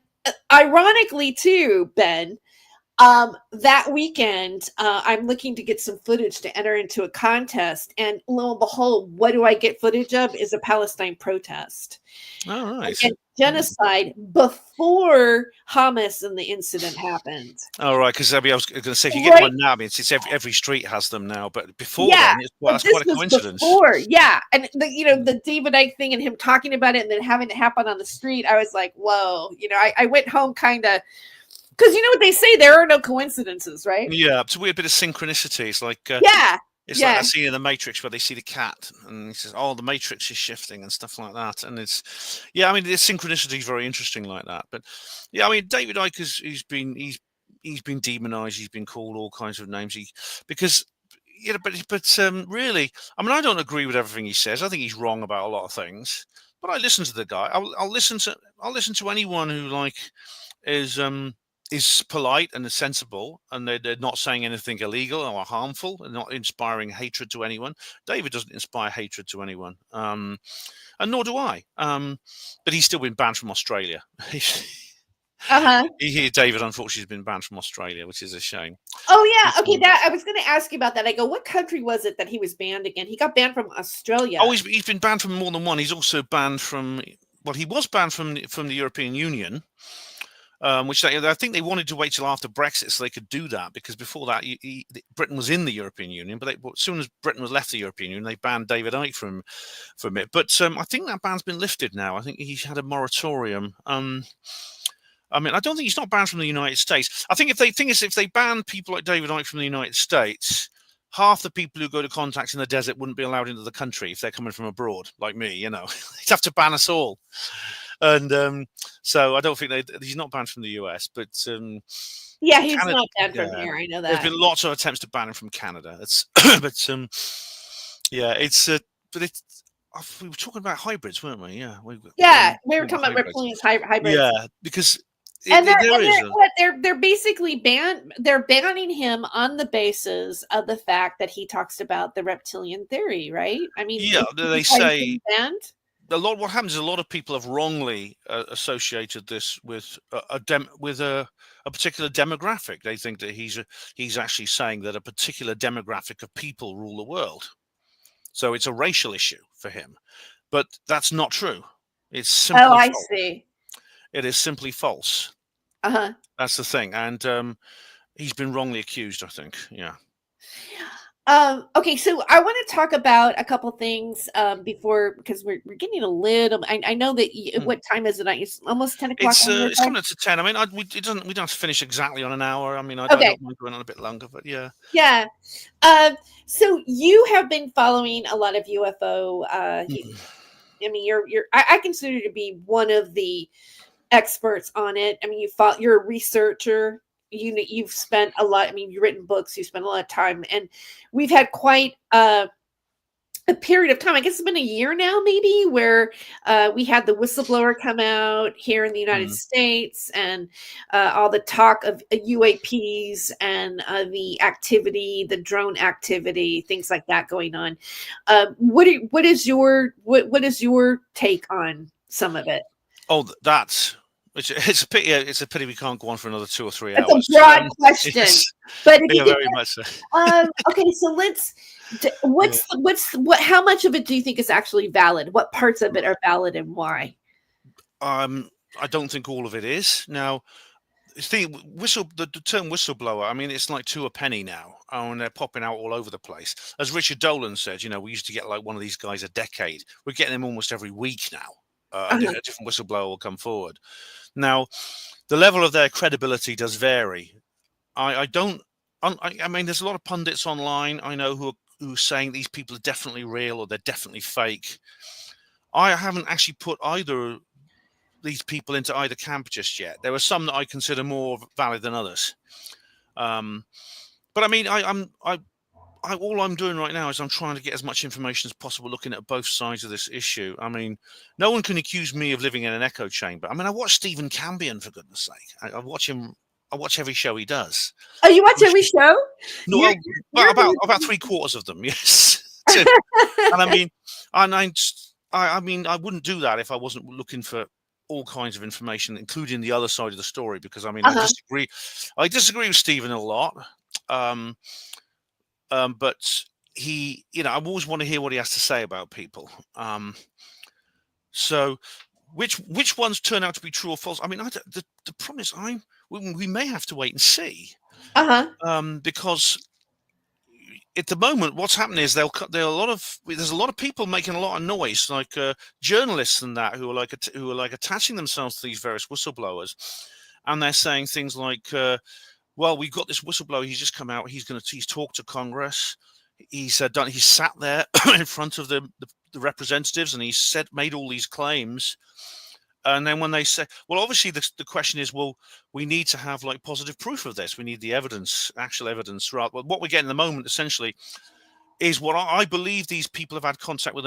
ironically too, Ben, that weekend, I'm looking to get some footage to enter into a contest, and lo and behold, what do I get footage of? Is a Palestine protest. All right. And genocide before Hamas and the incident happened. All right, because I was going to say, if you get one now, I mean, it's every street has them now, but before then, that's quite a coincidence. And the David Icke thing and him talking about it and then having it happen on the street, I was like, whoa. I went home kind of. Because you know what they say, there are no coincidences, right? Yeah, it's a weird bit of synchronicity. It's like it's like that scene in the Matrix where they see the cat and he says, "Oh, the Matrix is shifting" and stuff like that. And it's the synchronicity is very interesting like that. But yeah, I mean, David Icke he's been demonized. He's been called all kinds of names. But really, I mean, I don't agree with everything he says. I think he's wrong about a lot of things. But I listen to the guy. I'll listen to anyone who is polite and is sensible, and they're not saying anything illegal or harmful and not inspiring hatred to anyone. David doesn't inspire hatred to anyone, and nor do I. But he's still been banned from Australia. David, unfortunately, has been banned from Australia, which is a shame. Oh yeah, okay. I was going to ask you about that. I go, what country was it that he was banned again? He got banned from Australia. Oh, he's been banned from more than one. He's also banned from. Well, he was banned from the European Union. Which I think they wanted to wait till after Brexit so they could do that, because before that Britain was in the European Union, but as soon as Britain was left the European Union, they banned David Icke from it. But I think that ban's been lifted now. I think he's had a moratorium. I mean, I don't think he's not banned from the United States. I think if they ban people like David Icke from the United States, half the people who go to contacts in the desert wouldn't be allowed into the country if they're coming from abroad, like me. They'd have to ban us all. And so I don't think he's not banned from the US, but he's not banned from here. I know that there's been lots of attempts to ban him from Canada. We were talking about hybrids, weren't we? Yeah, we were talking about reptilians, hybrids. Yeah, because they're basically they're banning him on the basis of the fact that he talks about the reptilian theory, right? I mean, they say banned. What happens is a lot of people have wrongly associated this with a particular demographic. They think that he's actually saying that a particular demographic of people rule the world. So it's a racial issue for him, but that's not true. It's simply false. See. It is simply false. That's the thing, and he's been wrongly accused, I think. Yeah. Okay, so I want to talk about a couple things before, because we're getting a little. I know that. What time is it? It's almost 10 o'clock. It's coming up to 10. I mean, we don't have to finish exactly on an hour. I mean, I don't mind going on a bit longer, but yeah. Yeah. So you have been following a lot of UFO. I mean, I consider you to be one of the experts on it. I mean, you're a researcher. You've spent a lot. I mean, you've written books. You spent a lot of time, and we've had quite a period of time. I guess it's been a year now, maybe, where we had the whistleblower come out here in the United States, and all the talk of UAPs and the activity, the drone activity, things like that going on. What is your take on some of it? Oh, it's a pity. It's a pity we can't go on for another 2 or 3 hours. It's a broad question, but very much so. Okay, so how much of it do you think is actually valid? What parts of it are valid and why? I don't think all of it is. Now, the term whistleblower, I mean, it's like two a penny now, and they're popping out all over the place. As Richard Dolan said, we used to get like one of these guys a decade. We're getting them almost every week now. A different whistleblower will come forward. Now, the level of their credibility does vary. I don't. I mean, there's a lot of pundits online I know who are saying these people are definitely real or they're definitely fake. I haven't actually put either these people into either camp just yet. There are some that I consider more valid than others. But I mean, all I'm doing right now is I'm trying to get as much information as possible, looking at both sides of this issue. I mean, no one can accuse me of living in an echo chamber. I mean, I watch Stephen Cambion, for goodness sake. I watch him. I watch every show he does. Oh, you watch every show? No, you're about 3/4 of them, yes. And I mean, I mean, I wouldn't do that if I wasn't looking for all kinds of information, including the other side of the story. Because I mean, I disagree with Stephen a lot. But he, I always want to hear what he has to say about people. So which ones turn out to be true or false? I mean, the problem is we may have to wait and see. Because at the moment, what's happening is there's a lot of people making a lot of noise, like journalists and that, who are attaching themselves to these various whistleblowers, and they're saying things like, well, we've got this whistleblower. He's just come out. He's talked to Congress. He's sat there in front of the representatives, and he's made all these claims. And then when they say, well, obviously the question is, well, we need to have like positive proof of this. We need the evidence, actual evidence. Right. Well, what we're getting at the moment essentially is what I believe these people have had contact with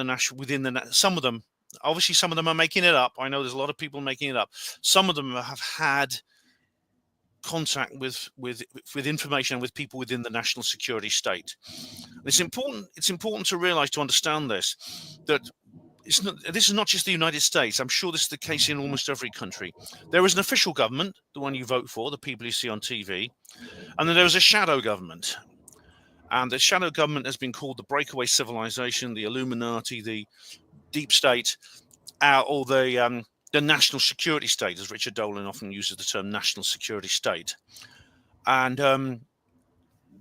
some of them. Obviously, some of them are making it up. I know there's a lot of people making it up. Some of them have had contact with information with people within the national security state. It's important to realize, to understand this, that this is not just the United States. I'm sure this is the case in almost every country. There is an official government, the one you vote for, the people you see on TV, and then there is a shadow government. And the shadow government has been called the breakaway civilization, the Illuminati, the deep state, or the national security state, as Richard Dolan often uses the term national security state. And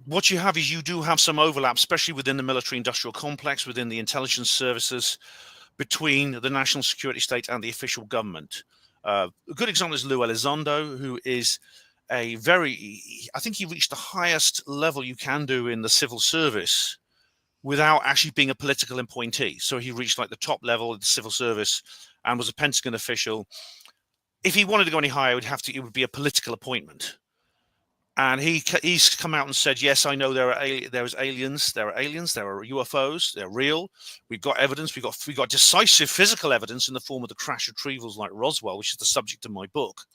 what you have is you do have some overlap, especially within the military-industrial complex, within the intelligence services, between the national security state and the official government. A good example is Lou Elizondo, who is I think he reached the highest level you can do in the civil service without actually being a political appointee. So he reached like the top level of the civil service and was a Pentagon official. If he wanted to go any higher, it would be a political appointment. And he's come out and said, yes, I know there are aliens, there are UFOs, they're real. We've got evidence, we've got decisive physical evidence in the form of the crash retrievals like Roswell, which is the subject of my book.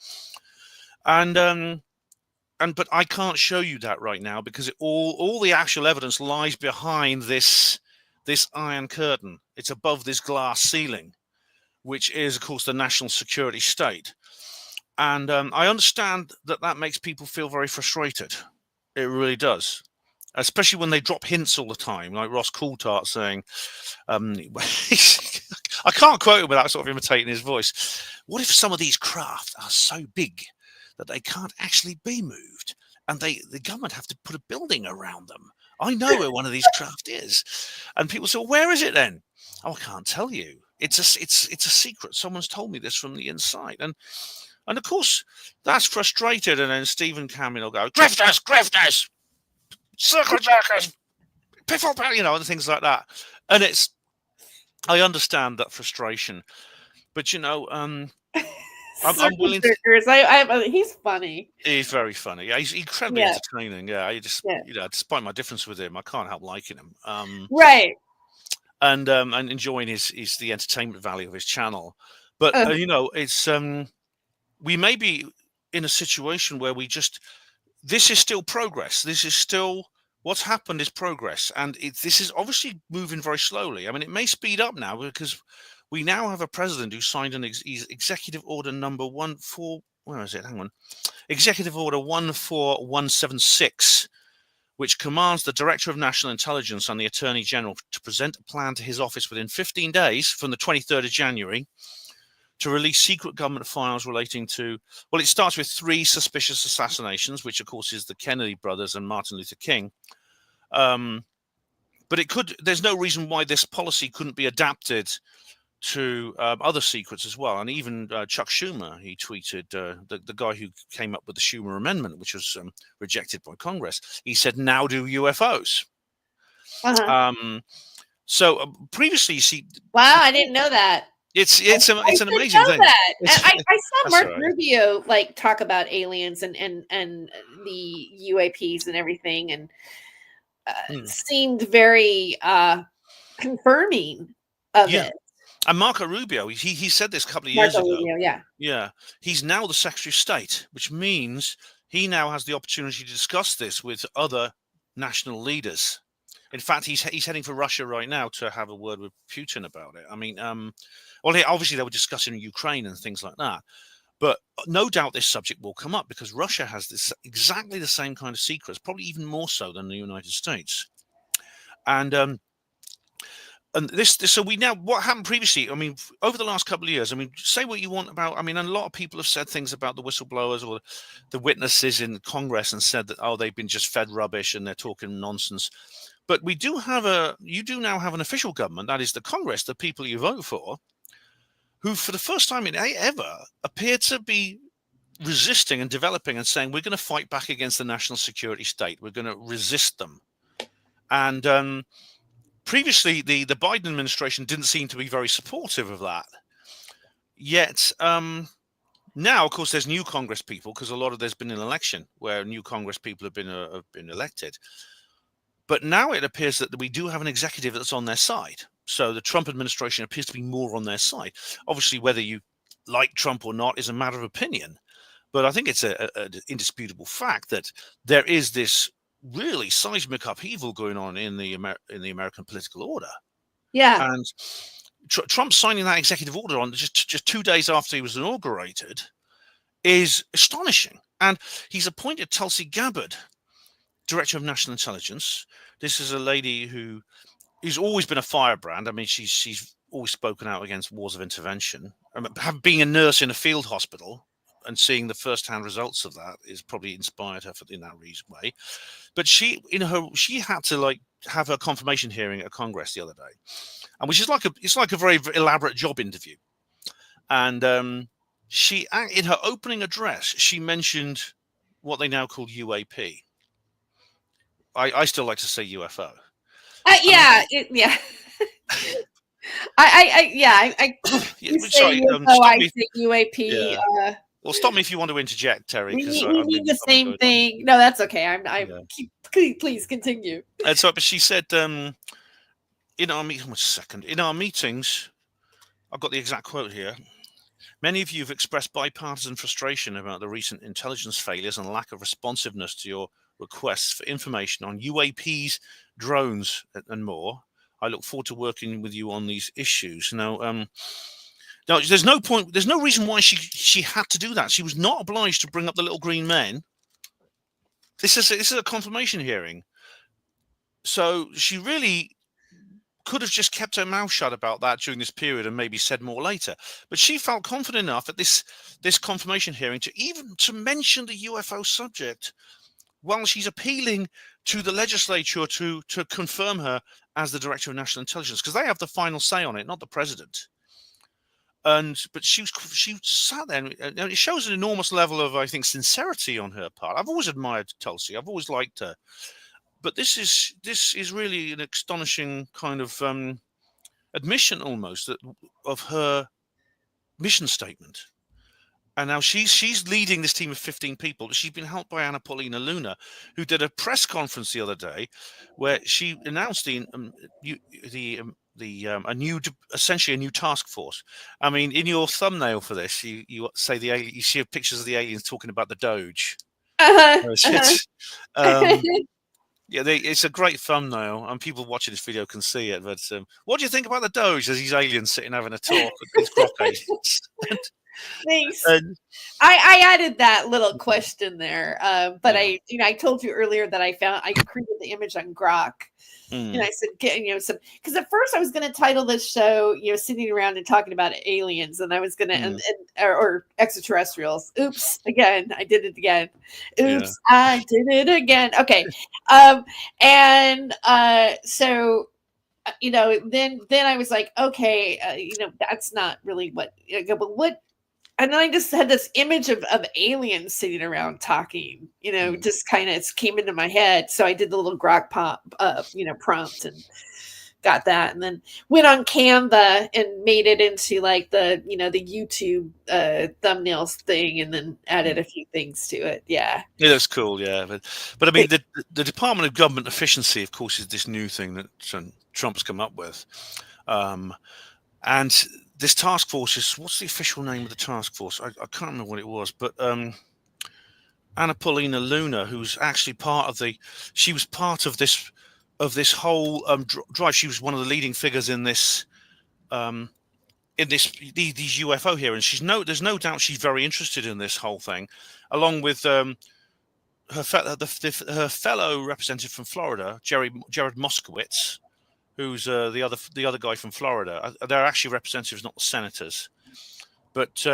But I can't show you that right now because all the actual evidence lies behind this iron curtain. It's above this glass ceiling, which is, of course, the national security state. And I understand that makes people feel very frustrated. It really does, especially when they drop hints all the time, like Ross Coulthart saying, I can't quote him without sort of imitating his voice. What if some of these craft are so big that they can't actually be moved, and the government have to put a building around them? I know where one of these craft is, and people say, well, where is it then? Oh, I can't tell you. It's a secret. Someone's told me this from the inside, and of course that's frustrated. And then Stephen Cambion will go, grifters, circle jerkers, piffle, and things like that. And I understand that frustration, but I'm willing to. He's funny. He's very funny. Yeah, he's incredibly entertaining. Yeah, despite my difference with him, I can't help liking him. Right. And enjoying the entertainment value of his channel. But it's we may be in a situation where this is still progress. This is still what's happened is progress, and this is obviously moving very slowly. I mean, it may speed up now because we now have a president who signed an executive order number 14176, which commands the Director of National Intelligence and the Attorney General to present a plan to his office within 15 days from the 23rd of January to release secret government files relating to, well, it starts with 3 suspicious assassinations, which of course is the Kennedy brothers and Martin Luther King. But there's no reason why this policy couldn't be adapted to other secrets as well. And even Chuck Schumer, he tweeted, the guy who came up with the Schumer Amendment, which was rejected by Congress, he said, now do UFOs. So previously, you see, wow, I didn't know that. It's an amazing thing. I saw Mark Rubio like talk about aliens and the UAPs and everything, and seemed very confirming of it. And Marco Rubio, he said this a couple of years ago. Rubio, yeah, he's now the Secretary of State, which means he now has the opportunity to discuss this with other national leaders. In fact, he's heading for Russia right now to have a word with Putin about it. I mean, well, obviously they were discussing Ukraine and things like that, but no doubt this subject will come up because Russia has exactly the same kind of secrets, probably even more so than the United States. And so what happened previously, I mean, over the last couple of years, I mean, say what you want about, I mean, a lot of people have said things about the whistleblowers or the witnesses in Congress and said that, oh, they've been just fed rubbish and they're talking nonsense. But you do now have an official government, that is the Congress, the people you vote for, who for the first time ever appear to be resisting and developing and saying, we're going to fight back against the national security state. We're going to resist them. And previously, the Biden administration didn't seem to be very supportive of that. Yet now, of course, there's new Congress people because there's been an election where new Congress people have been elected. But now it appears that we do have an executive that's on their side. So the Trump administration appears to be more on their side. Obviously, whether you like Trump or not is a matter of opinion. But I think it's an indisputable fact that there is this really seismic upheaval going on in the American political order. Yeah. And Trump signing that executive order on just 2 days after he was inaugurated is astonishing. And he's appointed Tulsi Gabbard, Director of National Intelligence. This is a lady who's always been a firebrand. I mean, she's always spoken out against wars of intervention. Being a nurse in a field hospital and seeing the first-hand results of that is probably inspired her in that way. But she had to have her confirmation hearing at Congress the other day, and which is like a very elaborate job interview. And she, in her opening address, she mentioned what they now call UAP. I still like to say UFO. Yeah. I sorry, I say UAP. Yeah. Well, stop me if you want to interject, Terry. We need the same thing. No, that's okay. Please continue. And so, but she said, in our meetings, I've got the exact quote here. Many of you have expressed bipartisan frustration about the recent intelligence failures and lack of responsiveness to your requests for information on UAPs, drones, and more. I look forward to working with you on these issues. Now, there's no point. There's no reason why she had to do that. She was not obliged to bring up the little green men. This is a confirmation hearing, so she really could have just kept her mouth shut about that during this period and maybe said more later. But she felt confident enough at this confirmation hearing to mention the UFO subject while she's appealing to the legislature to confirm her as the Director of National Intelligence, because they have the final say on it, not the president. But she sat there, and it shows an enormous level of, I think, sincerity on her part. I've always admired Tulsi. I've always liked her. But this is really an astonishing kind of admission almost of her mission statement. And now she's leading this team of 15 people. She's been helped by Anna Paulina Luna, who did a press conference the other day where she announced essentially a new task force. I mean, in your thumbnail for this, you say you see pictures of the aliens talking about the Doge. It's a great thumbnail, and people watching this video can see it. But what do you think about the Doge as these aliens sitting having a talk with these grok aliens? Thanks. And I added that little question there, but yeah. I told you earlier that I created the image on Grok, and Mm, I said, get some, because at first I was going to title this show, sitting around and talking about aliens, and I was going to mm, or extraterrestrials. Oops, again, I did it again. yeah. Oops, I did it again. Okay, and so then I was like, okay, that's not really what. But what and then I just had this image of aliens sitting around talking, Mm. just kind of came into my head. So I did the little grok prompt and got that, and then went on Canva and made it into like the YouTube thumbnails thing, and then added Mm. a few things to it. Yeah. Yeah, that's cool. Yeah, but I mean, It- the Department of Government Efficiency, of course, is this new thing that Trump's come up with, um, and this task force is, what's the official name of the task force? I can't remember what it was, but Anna Paulina Luna, who's actually she was part of this whole drive. She was one of the leading figures um, in these UFO here, and there's no doubt she's very interested in this whole thing, along with her fellow representative from Florida, Jared Moskowitz, who's the other guy from Florida. They're actually representatives, not the senators, but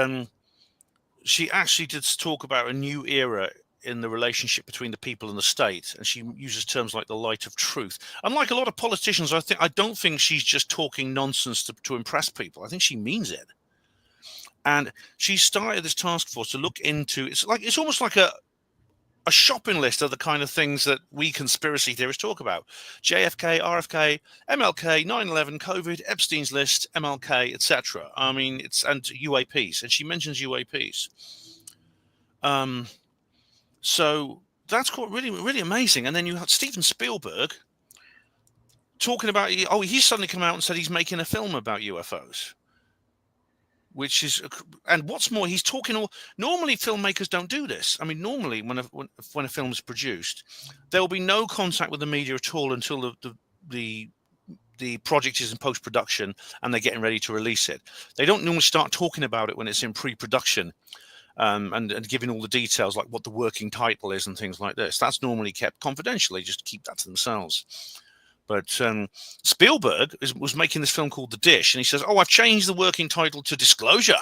she actually did talk about a new era in the relationship between the people and the state, and she uses terms like the light of truth. Unlike a lot of politicians, I don't think she's just talking nonsense to impress people. I think she means it. And she started this task force to look into, it's almost like a shopping list of the kind of things that we conspiracy theorists talk about: JFK, RFK, MLK, 9/11, COVID, Epstein's list, MLK, etc. I mean, and UAPs, and she mentions UAPs. Um, so that's quite really, really amazing. And then you had Steven Spielberg talking about, he's suddenly come out and said he's making a film about UFOs, which is, and what's more, he's talking normally filmmakers don't do this. I mean, normally when a film is produced, there will be no contact with the media at all until the project is in post-production and they're getting ready to release it. They don't normally start talking about it when it's in pre-production, and giving all the details, like what the working title is and things like this. That's normally kept confidential. They just keep that to themselves. But Spielberg was making this film called The Dish, and he says, "Oh, I've changed the working title to Disclosure."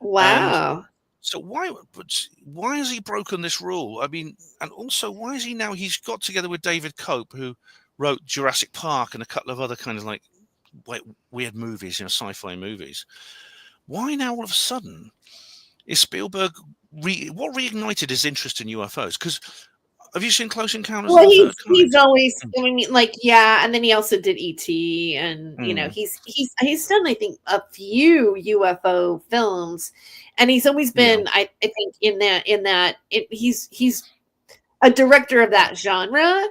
And wow. so why has he broken this rule? I mean, and also, why is he's got together with David Cope, who wrote Jurassic Park and a couple of other kind of like weird movies, sci-fi movies. Why now all of a sudden is Spielberg what reignited his interest in UFOs? Because have you seen Close Encounters of Well, the Third he's Kind? always, I mean, like, yeah, and then he also did ET, and Mm. he's done, I think, a few UFO films, and he's always Yeah. been, I think, he's a director of that genre.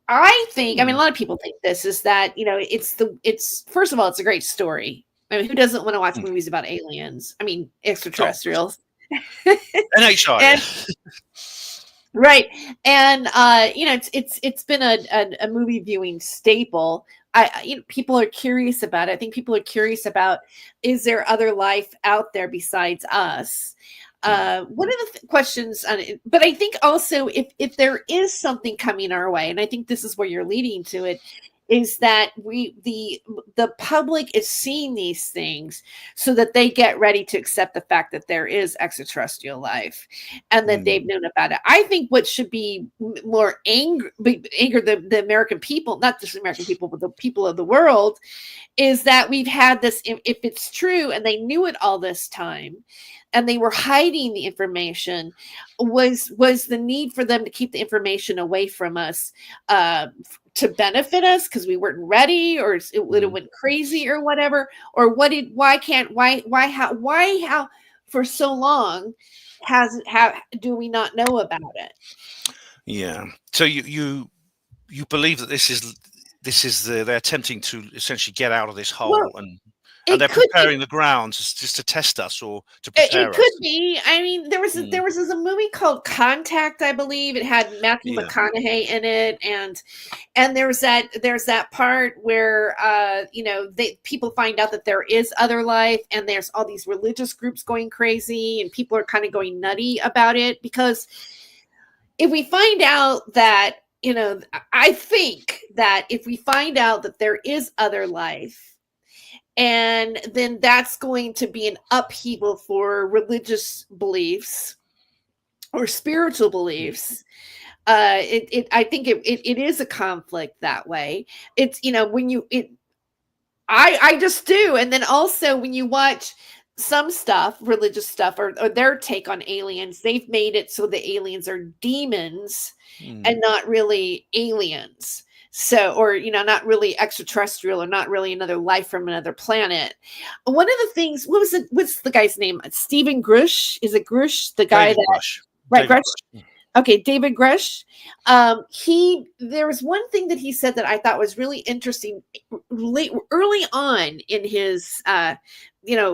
I think, I mean, a Mm. lot of people think this is that, it's first of all, it's a great story. I mean, who doesn't want to watch Mm. movies about aliens? I mean, Oh, extraterrestrials. NHI. And right. And it's been a movie viewing staple. People are curious about it. I think people are curious about, is there other life out there besides us? Mm. One of the questions on it, but I think also, if there is something coming our way, and I think this is where you're leading to it, is that the public is seeing these things so that they get ready to accept the fact that there is extraterrestrial life, and that Mm. they've known about it. I think what should be more anger the American people, not just the American people, but the people of the world, is that we've had this, if it's true and they knew it all this time and they were hiding the information, was the need for them to keep the information away from us, to benefit us because we weren't ready, or it would have Mm. went crazy or whatever, or why how for so long how do we not know about it? Yeah. So you believe that they're attempting to essentially get out of this Well, hole and It they're could be. preparing the ground just to test us or to It prepare could us. be. I mean, Mm. there was a movie called Contact, I believe. It had Matthew Yeah. McConaughey in it, and there's that part where they people find out that there is other life, and there's all these religious groups going crazy, and people are kind of going nutty about it because if we find out that I think that if we find out that there is other life, and then that's going to be an upheaval for religious beliefs or spiritual beliefs. I think it is a conflict that way. It's when you it I just do. And then also when you watch some stuff, religious stuff, or their take on aliens, they've made it so the aliens are demons Mm. and not really aliens. So, or, not really extraterrestrial or not really another life from another planet. One of the things, what's the guy's name? Stephen Grush? Is it Grush? The guy David that, Grush. right, David Grush? Grush. Okay, David Grush. There was one thing that he said that I thought was really interesting early on in his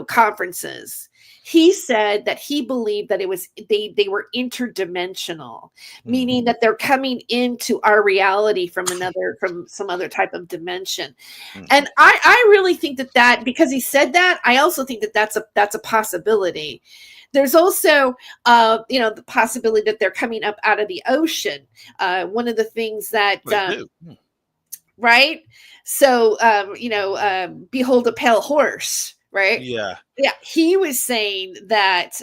conferences. He said that he believed that they were interdimensional, Mm. meaning that they're coming into our reality from some other type of dimension. Mm. And I really think that because he said that, I also think that that's a possibility. There's also the possibility that they're coming up out of the ocean. One of the things that They do. Mm. right. So behold a pale horse, right? Yeah. Yeah, he was saying that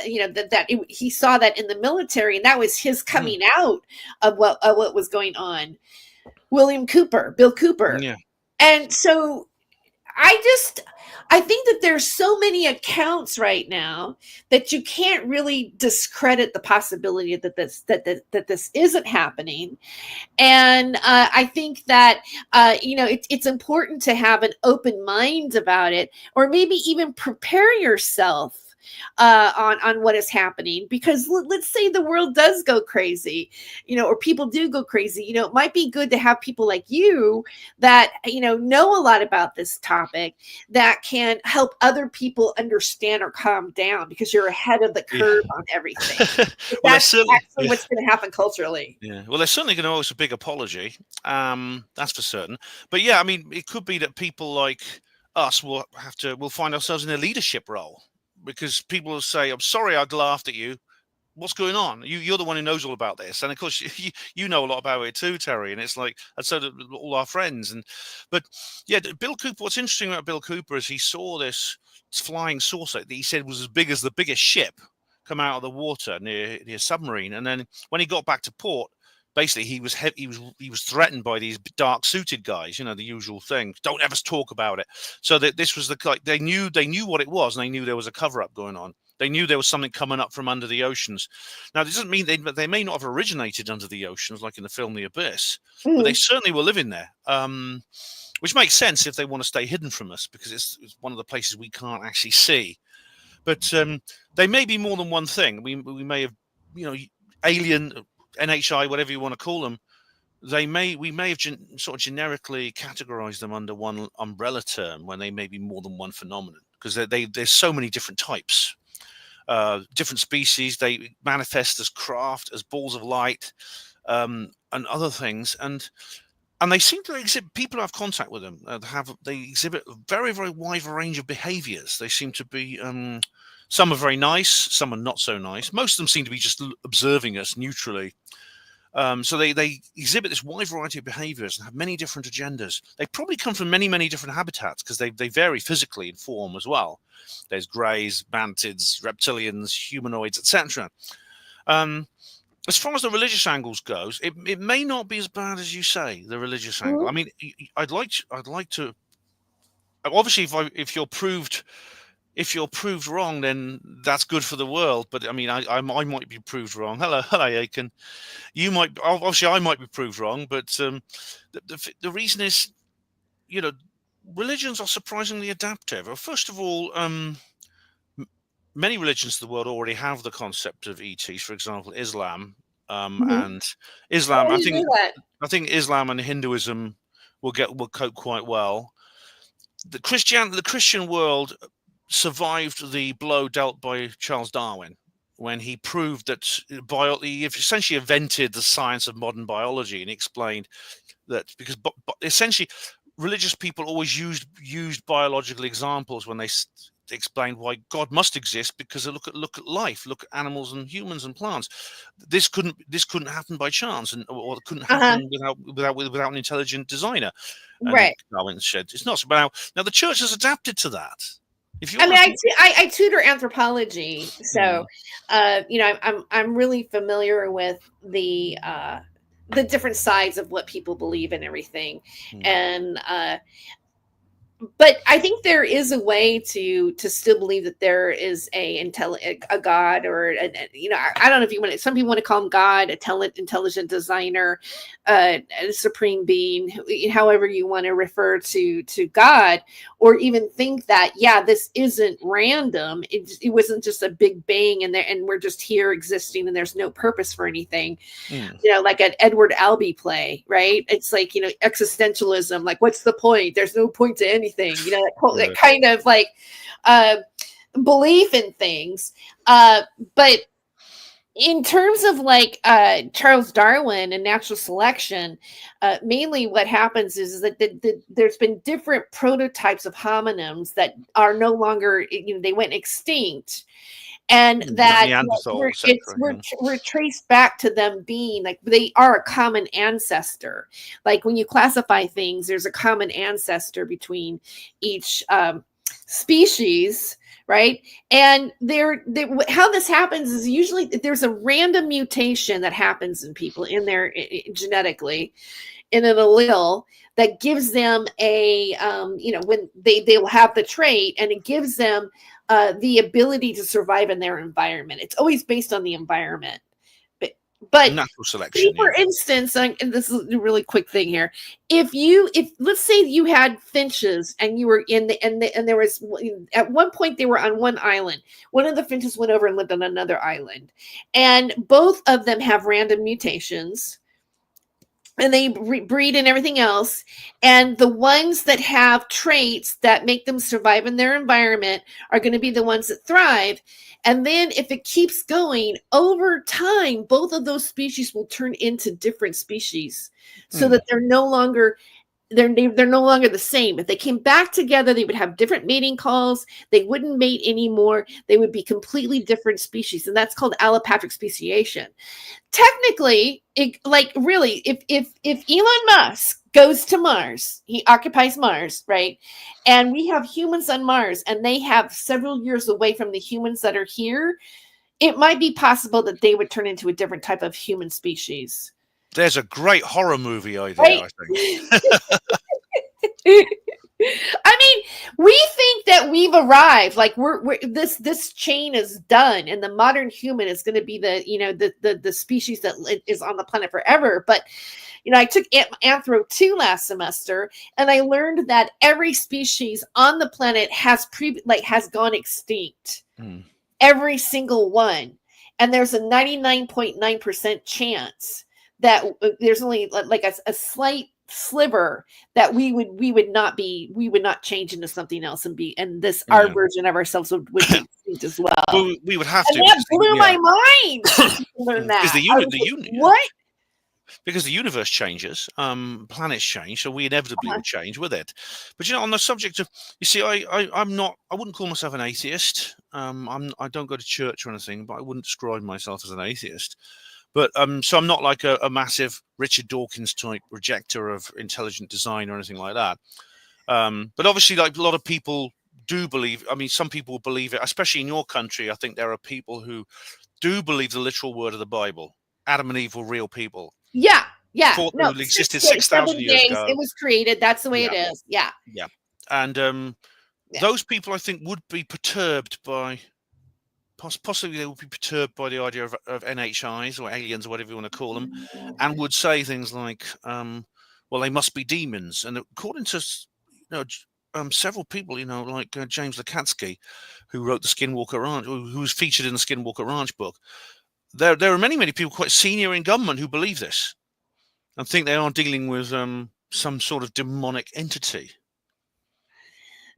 he saw that in the military, and that was his Mm. coming out of what was going on. Bill Cooper, Yeah. and so I think that there's so many accounts right now that you can't really discredit the possibility that this isn't happening. And I think that it's important to have an open mind about it, or maybe even prepare yourself on what is happening, because let's say the world does go crazy, or people do go crazy. It might be good to have people like you that know a lot about this topic, that can help other people understand or calm down, because you're ahead of the Yeah. curve on everything. But Well, there's that's certainly. actually what's going to happen culturally. Yeah, well, there's certainly going to always a big apology. That's for certain. But yeah, I mean, it could be that people like us we'll find ourselves in a leadership role because people will say, "I'm sorry, I laughed at you. What's going on? You're the one who knows all about this." And of course, you know a lot about it too, Terry. And it's like, and so do all our friends. But yeah, Bill Cooper. What's interesting about Bill Cooper is he saw this flying saucer that he said was as big as the biggest ship come out of the water near a submarine. And then when he got back to port, basically he was threatened by these dark suited guys. The usual thing. Don't ever talk about it. So that this was they knew what it was, and they knew there was a cover up going on. They knew there was something coming up from under the oceans. Now, this doesn't mean they may not have originated under the oceans, like in the film The Abyss, but they Mhm. certainly were living there. Which makes sense if they want to stay hidden from us, because it's one of the places we can't actually see. But they may be more than one thing. We may have, alien, NHI, whatever you want to call them. We may have sort of generically categorized them under one umbrella term when they may be more than one phenomenon, because there's so many different types. Different species, they manifest as craft, as balls of light, and other things, and they seem to exhibit. People who have contact with them they exhibit a very, very wide range of behaviors. They seem to be some are very nice, some are not so nice. Most of them seem to be just observing us neutrally. So they exhibit this wide variety of behaviors and have many different agendas. They probably come from many, many different habitats, because they vary physically in form as well. There's greys, mantids, reptilians, humanoids, etc. As far as the religious angles goes, it may not be as bad as you say. The religious angle. I Mhm. mean, I'd like to. Obviously, if you're proved wrong, then that's good for the world. But I mean, I might be proved wrong. Hello, Aiken. You might, obviously, I might be proved wrong. But the reason is, you know, religions are surprisingly adaptive. Well, first of all, many religions of the world already have the concept of ETs. For example, Islam, Mhm. and Oh, Islam. I didn't know that. I think Islam and Hinduism will cope quite well. the Christian world survived the blow dealt by Charles Darwin when he proved that he essentially invented the science of modern biology, and he explained that because essentially religious people always used biological examples when they explained why God must exist, because look at life, look at animals and humans and plants. This couldn't happen by chance, or it couldn't happen without an intelligent designer. And Right. Darwin said it's not. But now the church has adapted to that. If you I mean, want I tutor anthropology, so I'm really familiar with the different sides of what people believe and everything, and but I think there is a way to still believe that there is a God, or I don't know if you want to, some people want to call him God, a intelligent designer, a supreme being, however you want to refer to God, or even think that this isn't random. It wasn't just a big bang and we're just here existing and there's no purpose for anything. Like an Edward Albee play, right? It's like, existentialism, like what's the point? There's no point to anything, that kind of like belief in things. But in terms of like Charles Darwin and natural selection, mainly what happens is that there's been different prototypes of hominins that are no longer, they went extinct. And that we're traced back to them being like, they are a common ancestor. Like when you classify things, there's a common ancestor between each species, right? And how this happens is usually there's a random mutation that happens in people in their genetically in an allele that gives them a when they will have the trait, and it gives them the ability to survive in their environment. It's always based on the environment. But natural selection. For instance, and this is a really quick thing here. If let's say you had finches and you were and there was, at one point they were on one island. One of the finches went over and lived on another island, and both of them have random mutations. And they breed and everything else. And the ones that have traits that make them survive in their environment are going to be the ones that thrive. And then if it keeps going over time, both of those species will turn into different species so that they're no longer they're no longer the same. If they came back together, they would have different mating calls. They wouldn't mate anymore. They would be completely different species. And that's called allopatric speciation. Technically, if Elon Musk goes to Mars, he occupies Mars, right? And we have humans on Mars, and they have several years away from the humans that are here, it might be possible that they would turn into a different type of human species. There's a great horror movie idea, right? I think. I mean, we think that we've arrived. Like we're this chain is done, and the modern human is going to be the species that is on the planet forever. But I took Anthro 2 last semester, and I learned that every species on the planet has gone extinct. Every single one, and there's a 99.9% chance that there's only like a slight sliver that we would not change into something else and this our version of ourselves would be extinct as well. Well, we would have to. That blew my mind to learn that. What? Because the universe changes, planets change, so we inevitably would change with it. But on the subject of, you see, I wouldn't call myself an atheist. I don't go to church or anything, but I wouldn't describe myself as an atheist. But so I'm not like a massive Richard Dawkins type rejecter of intelligent design or anything like that. But obviously, like a lot of people do believe. I mean, some people believe it, especially in your country. I think there are people who do believe the literal word of the Bible. Adam and Eve were real people. Yeah. Thought it existed 6,000 years ago. It was created. That's the way it is. Yeah. Yeah. And those people, I think, would be perturbed by. Possibly they would be perturbed by the idea of NHIs or aliens or whatever you want to call them, and would say things like, well, they must be demons. And according to several people, like James Lukatsky, who wrote the Skinwalker Ranch, who was featured in the Skinwalker Ranch book, there are many people quite senior in government who believe this and think they are dealing with some sort of demonic entity.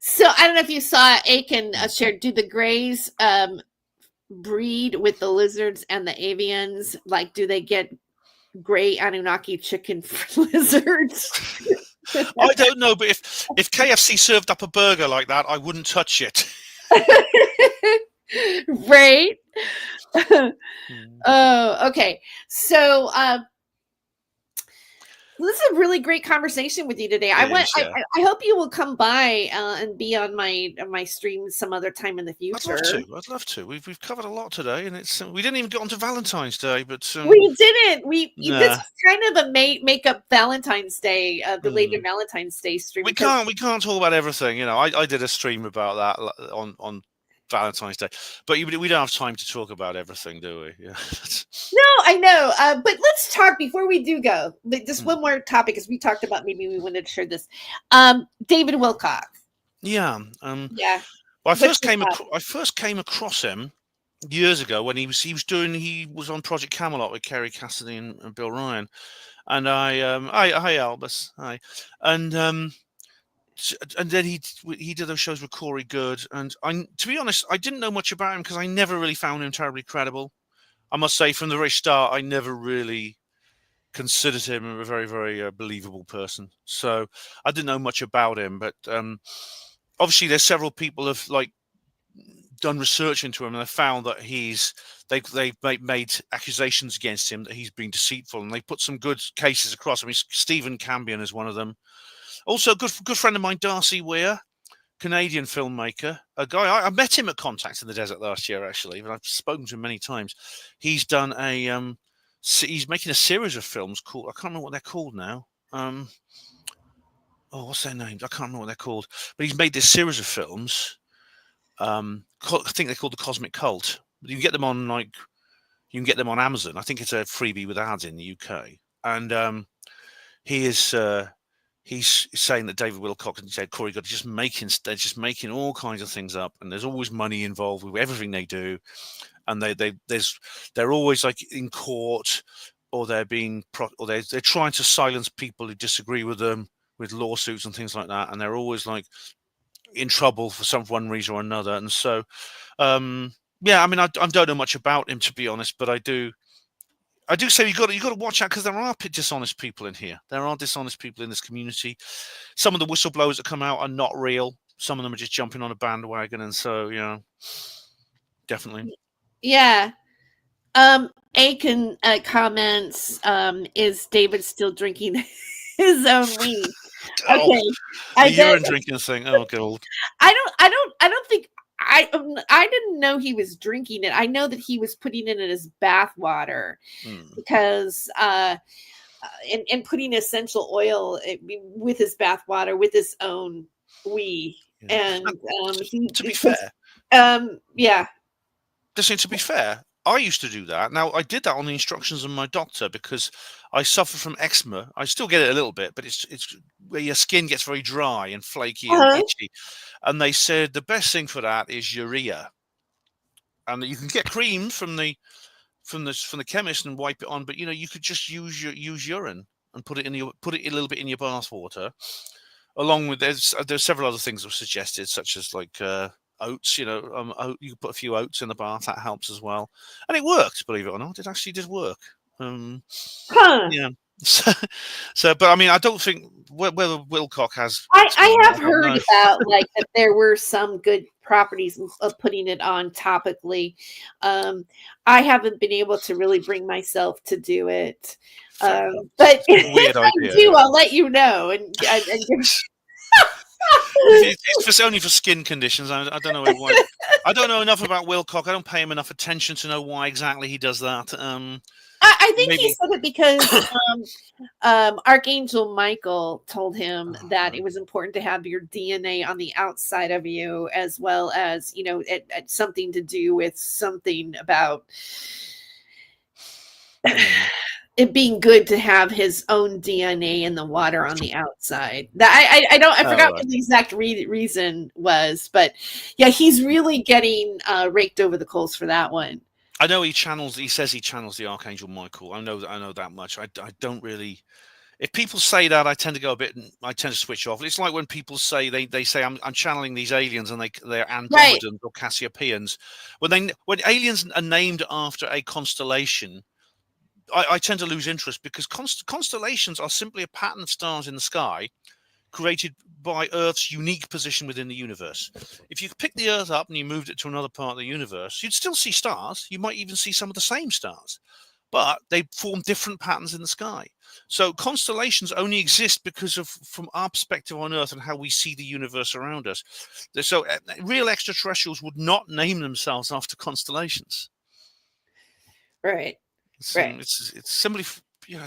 So I don't know if you saw Aiken shared. Do the Greys breed with the lizards and the avians? Like, do they get gray Anunnaki chicken for lizards? I don't know, but if KFC served up a burger like that, I wouldn't touch it. Right. Oh, okay. So this is a really great conversation with you today. I hope you will come by and be on my stream some other time in the future. I'd love to. We've covered a lot today, and it's we didn't even get onto Valentine's Day, but we didn't. This is kind of a make up Valentine's Day, belated Valentine's Day stream. We can't talk about everything. You know, I did a stream about that on Valentine's Day, but we don't have time to talk about everything, do we? Yeah. No, I know. But let's talk before we do go. Just one more topic, as we talked about. Maybe we wanted to share this. David Wilcock. Yeah. Yeah. Well, I first came across him years ago when he was on Project Camelot with Kerry Cassidy and Bill Ryan, and hi Albus, hi, and then he did those shows with Corey Good, and to be honest, I didn't know much about him because I never really found him terribly credible. I must say, from the very start, I never really considered him a very, very believable person. So I didn't know much about him, but obviously there's several people have done research into him, and they found that they've made accusations against him that he's been deceitful, and they put some good cases across. I mean, Stephen Cambion is one of them. Also, a good friend of mine, Darcy Weir, Canadian filmmaker, a guy I met him at Contact in the Desert last year, actually, but I've spoken to him many times. He's done he's making a series of films called, I can't remember what they're called now. What's their names? I can't remember what they're called, but he's made this series of films. I think they're called The Cosmic Cult. You can get them on Amazon. I think it's a freebie with ads in the UK, and he's saying that David Wilcock and said Corey Good they're just making all kinds of things up, and there's always money involved with everything they do, and they're always like in court, or they're trying to silence people who disagree with them with lawsuits and things like that, and they're always like in trouble for one reason or another. And so I mean, I don't know much about him, to be honest, but I do say you got to watch out, because there are dishonest people in here. There are dishonest people in this community. Some of the whistleblowers that come out are not real. Some of them are just jumping on a bandwagon, and so definitely. Yeah. Aiken comments, is David still drinking his own weed? Okay. The urine drinking thing. Oh god. I don't think I didn't know he was drinking it. I know that he was putting it in his bath water because and putting essential oil with his bath water with his own wee. Yeah. And to be fair, yeah. To be fair, I used to do that. Now, I did that on the instructions of my doctor because I suffer from eczema. I still get it a little bit, but it's where your skin gets very dry and flaky and itchy. And they said the best thing for that is urea. And you can get cream from the chemist and wipe it on, but you could just use urine and put it a little bit in your bath water. Along with there's several other things that were suggested, such as like oats. You can put a few oats in the bath. That helps as well, and it worked. Believe it or not, it actually did work. Yeah. So, but I mean, I don't think whether Wilcock has. I have heard about like that there were some good properties of putting it on topically. I haven't been able to really bring myself to do it. But if I do, I'll let you know. And it's only for skin conditions. I don't know why. I don't know enough about Wilcock. I don't pay him enough attention to know why exactly he does that. I think he said it because Archangel Michael told him that it was important to have your DNA on the outside of you, as well as it something to do with something about it being good to have his own DNA in the water on the outside. That I forgot what the exact reason was, but yeah, he's really getting raked over the coals for that one. I know he says he channels the Archangel Michael. I know that much. I don't really. if people say that, I tend to go a bit. I tend to switch off. It's like when people say they say I'm channeling these aliens and they're Right. Andromedans or Cassiopeians. When aliens are named after a constellation, I tend to lose interest because constellations are simply a pattern of stars in the sky created by Earth's unique position within the universe. If you picked the Earth up and you moved it to another part of the universe, you'd still see stars. You might even see some of the same stars, but they form different patterns in the sky. So constellations only exist because of, from our perspective on Earth and how we see the universe around us. So real extraterrestrials would not name themselves after constellations. Right. It's Right. it's simply,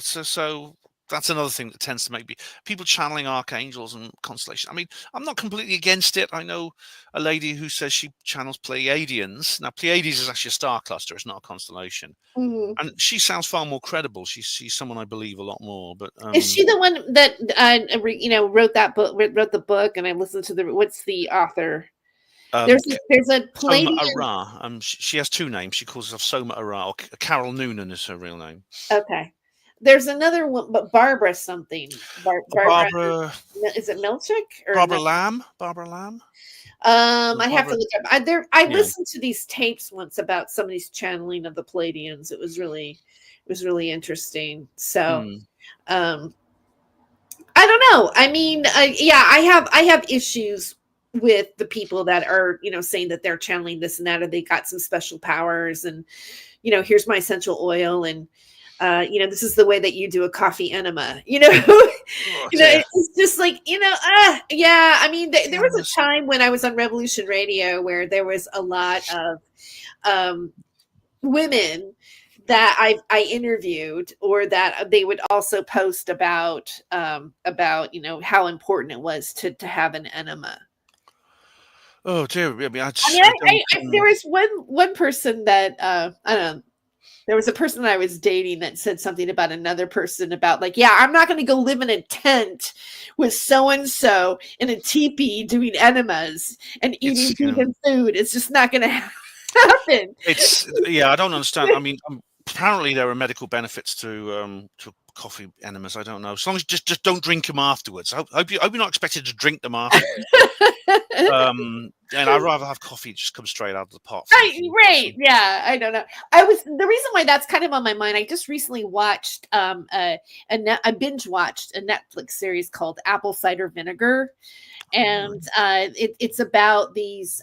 so that's another thing that tends to make people channeling archangels and constellations. I mean, I'm not completely against it. I know a lady who says she channels Pleiadians. Now, Pleiades is actually a star cluster; it's not a constellation, Mhm. and she sounds far more credible. She's someone I believe a lot more. But Is she the one that wrote that book? Wrote the book, and I listened to the. What's the author? um, There's a Soma Palladian. Ara. She has two names. She calls herself Soma Ara. Or Carol Noonan is her real name. Okay. There's another one, but Barbara something. Barbara. Barbara Is it Milchick or no? Barbara Lamb. Barbara Lamb. I have to Barbara. look up. I Yeah. listened to these tapes once about somebody's channeling of the Palladians. It was really interesting. So, Hmm. um, I don't know. I mean, yeah, I have issues with the people that are saying that they're channeling this and that, or they got some special powers, and here's my essential oil, and this is the way that you do a coffee enema. Oh dear. It's just like yeah. I mean, there was Cameras. a time when I was on Revolution Radio where there was a lot of um, women that I interviewed, or that they would also post about how important it was to have an enema. Oh dear. I mean, I mean, I don't. there was one person that I don't know. There was a person that I was dating that said something about another person about, like, yeah, I'm not going to go live in a tent with so and so in a teepee doing enemas and eating It's vegan food. It's just not going to happen. it's yeah. I don't understand. I mean, apparently there are medical benefits to coffee enemas. I don't know. As long as just don't drink them afterwards. Hope you're not expected to drink them afterwards. And I'd rather have coffee just come straight out of the pot. Frankly. Right. Yeah. I don't know. The reason why that's kind of on my mind. I just recently watched I binge watched a Netflix series called Apple Cider Vinegar, and it's about these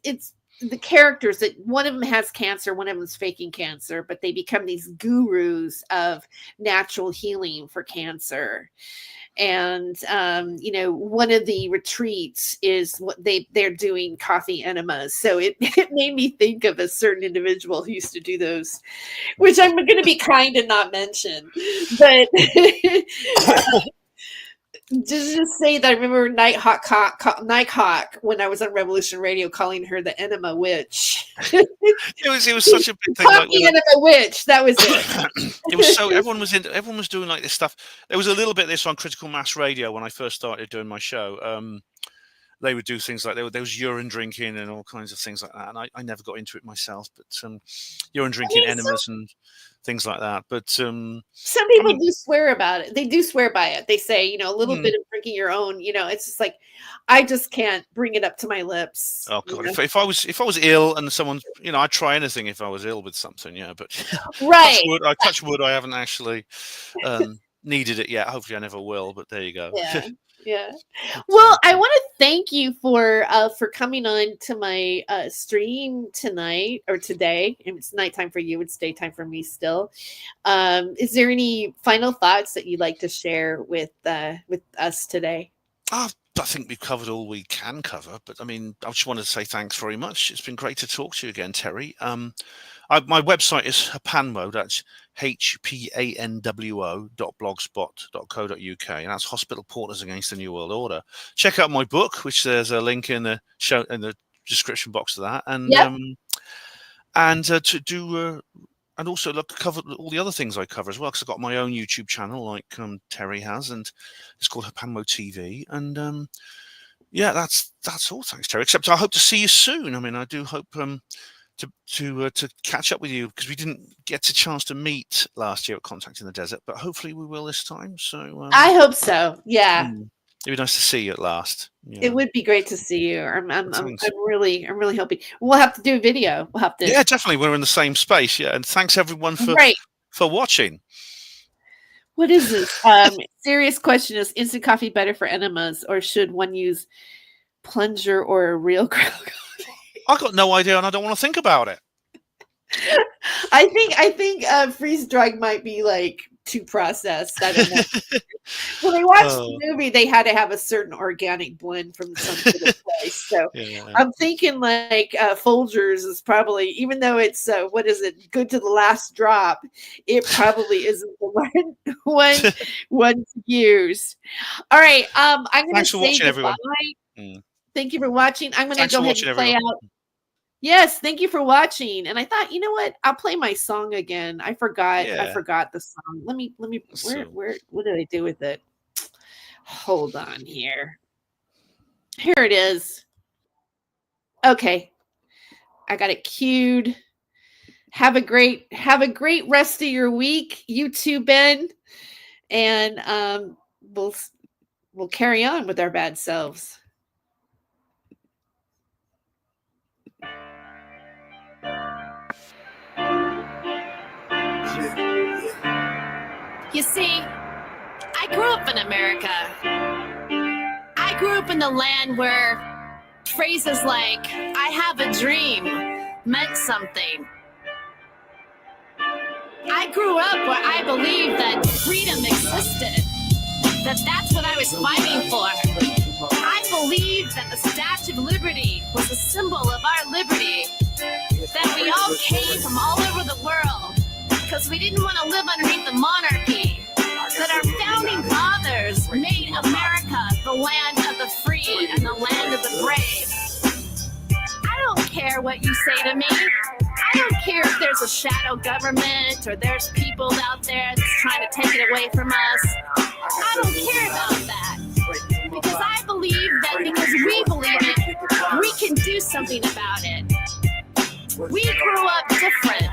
it's the characters that one of them has cancer, one of them is faking cancer, but they become these gurus of natural healing for cancer. And one of the retreats is what they're doing coffee enemas, so it made me think of a certain individual who used to do those, which I'm going to be kind and not mention, but just say that I remember Nighthawk when I was on Revolution Radio calling her the enema witch. It was such a big thing. Like Coffee enema witch, that was it. it was so everyone was doing like this stuff. There was a little bit of this on Critical Mass Radio when I first started doing my show. They would do things like there was urine drinking and all kinds of things like that, and I never got into it myself. But urine drinking enemas and things like that. But some people do swear about it. They do swear by it. They say, a little bit of drinking your own, it's just like, I just can't bring it up to my lips. Oh God! If I was ill and someone, I'd try anything if I was ill with something. Yeah, but right. touch wood. I haven't actually needed it yet. Hopefully, I never will. But there you go. Yeah. Yeah. Well, I want to thank you for coming on to my stream tonight or today. It's nighttime for you. It's daytime for me still. Is there any final thoughts that you'd like to share with us today? I think we've covered all we can cover. But I mean, I just wanted to say thanks very much. It's been great to talk to you again, Terry. My website is Hapanwo. That's HPANWO.blogspot.co.uk, and that's Hospital Porters Against the New World Order. Check out my book, which there's a link in the show in the description box to that, and and also cover all the other things I cover as well, because I've got my own YouTube channel like Terry has, and it's called Hapanwo TV, and yeah, that's all. Thanks, Terry. Except I hope to see you soon. I mean, I do hope to catch up with you, because we didn't get a chance to meet last year at Contact in the Desert, but hopefully we will this time. So I hope so. Yeah. It'd be nice to see you at last. Yeah. It would be great to see you. I'm Thanks. really hoping we'll have to do a video. We'll have to. Yeah, definitely. We're in the same space. Yeah, and thanks everyone for watching. What is this? Serious question: is instant coffee better for enemas, or should one use plunger or a real ground coffee? I got no idea, and I don't want to think about it. I think freeze dried might be like too processed. I don't know. When I watched the movie, they had to have a certain organic blend from some sort of place. So I'm thinking like Folgers is probably, even though it's what is it, good to the last drop, it probably isn't the one to use. All right, I'm going to say watching, everyone. Thank you for watching. I'm going to go ahead and play out. Yes, thank you for watching. And I thought, you know what? I'll play my song again. I forgot. Yeah. I forgot the song. Let me. Where? What did I do with it? Hold on here. Here it is. Okay, I got it queued. Have a great rest of your week, you too, Ben. And we'll carry on with our bad selves. You see, I grew up in America. I grew up in the land where phrases like, I have a dream, meant something. I grew up where I believed that freedom existed, that's what I was fighting for. I believed that the Statue of Liberty was a symbol of our liberty, that we all came from all over the world, because we didn't want to live underneath the monarchy, that our founding fathers made America the land of the free and the land of the brave. I don't care what you say to me. I don't care if there's a shadow government or there's people out there that's trying to take it away from us. I don't care about that. Because I believe that because we believe it, we can do something about it. We grew up different.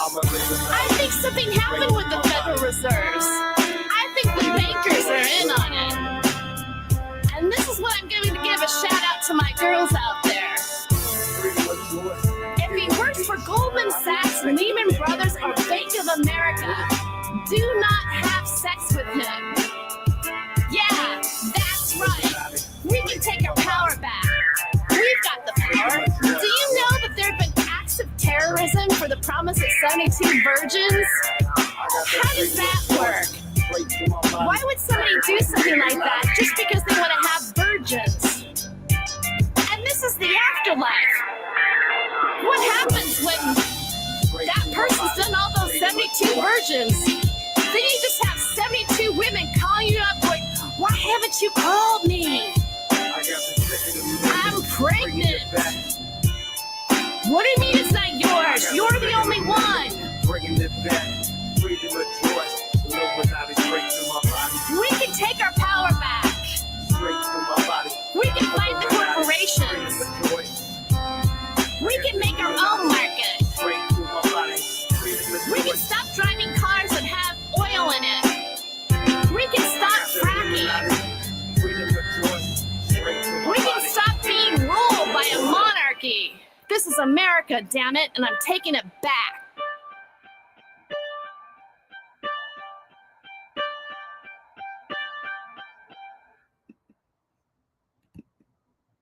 I think something happened with the Federal Reserves. I think the bankers are in on it. And this is what I'm going to give a shout out to my girls out there. If he works for Goldman Sachs, Lehman Brothers, or Bank of America, do not have sex with him. Yeah, that's right. We can take our power back. We've got the power. Do you know that there have been acts of terrorism for the promise of 72 virgins? How does that work? Why would somebody do something like that just because they want to have virgins? And this is the afterlife. What happens when that person's done all those 72 virgins? Then you just have 72 women calling you up like, why haven't you called me? I'm pregnant. What do you mean it's not yours? You're the only one. We can take our power back. We can fight the corporations. We can make our own market. We can stop driving cars that have oil in it. We can stop fracking. We can stop being ruled by a monarchy. This is America, damn it, and I'm taking it back.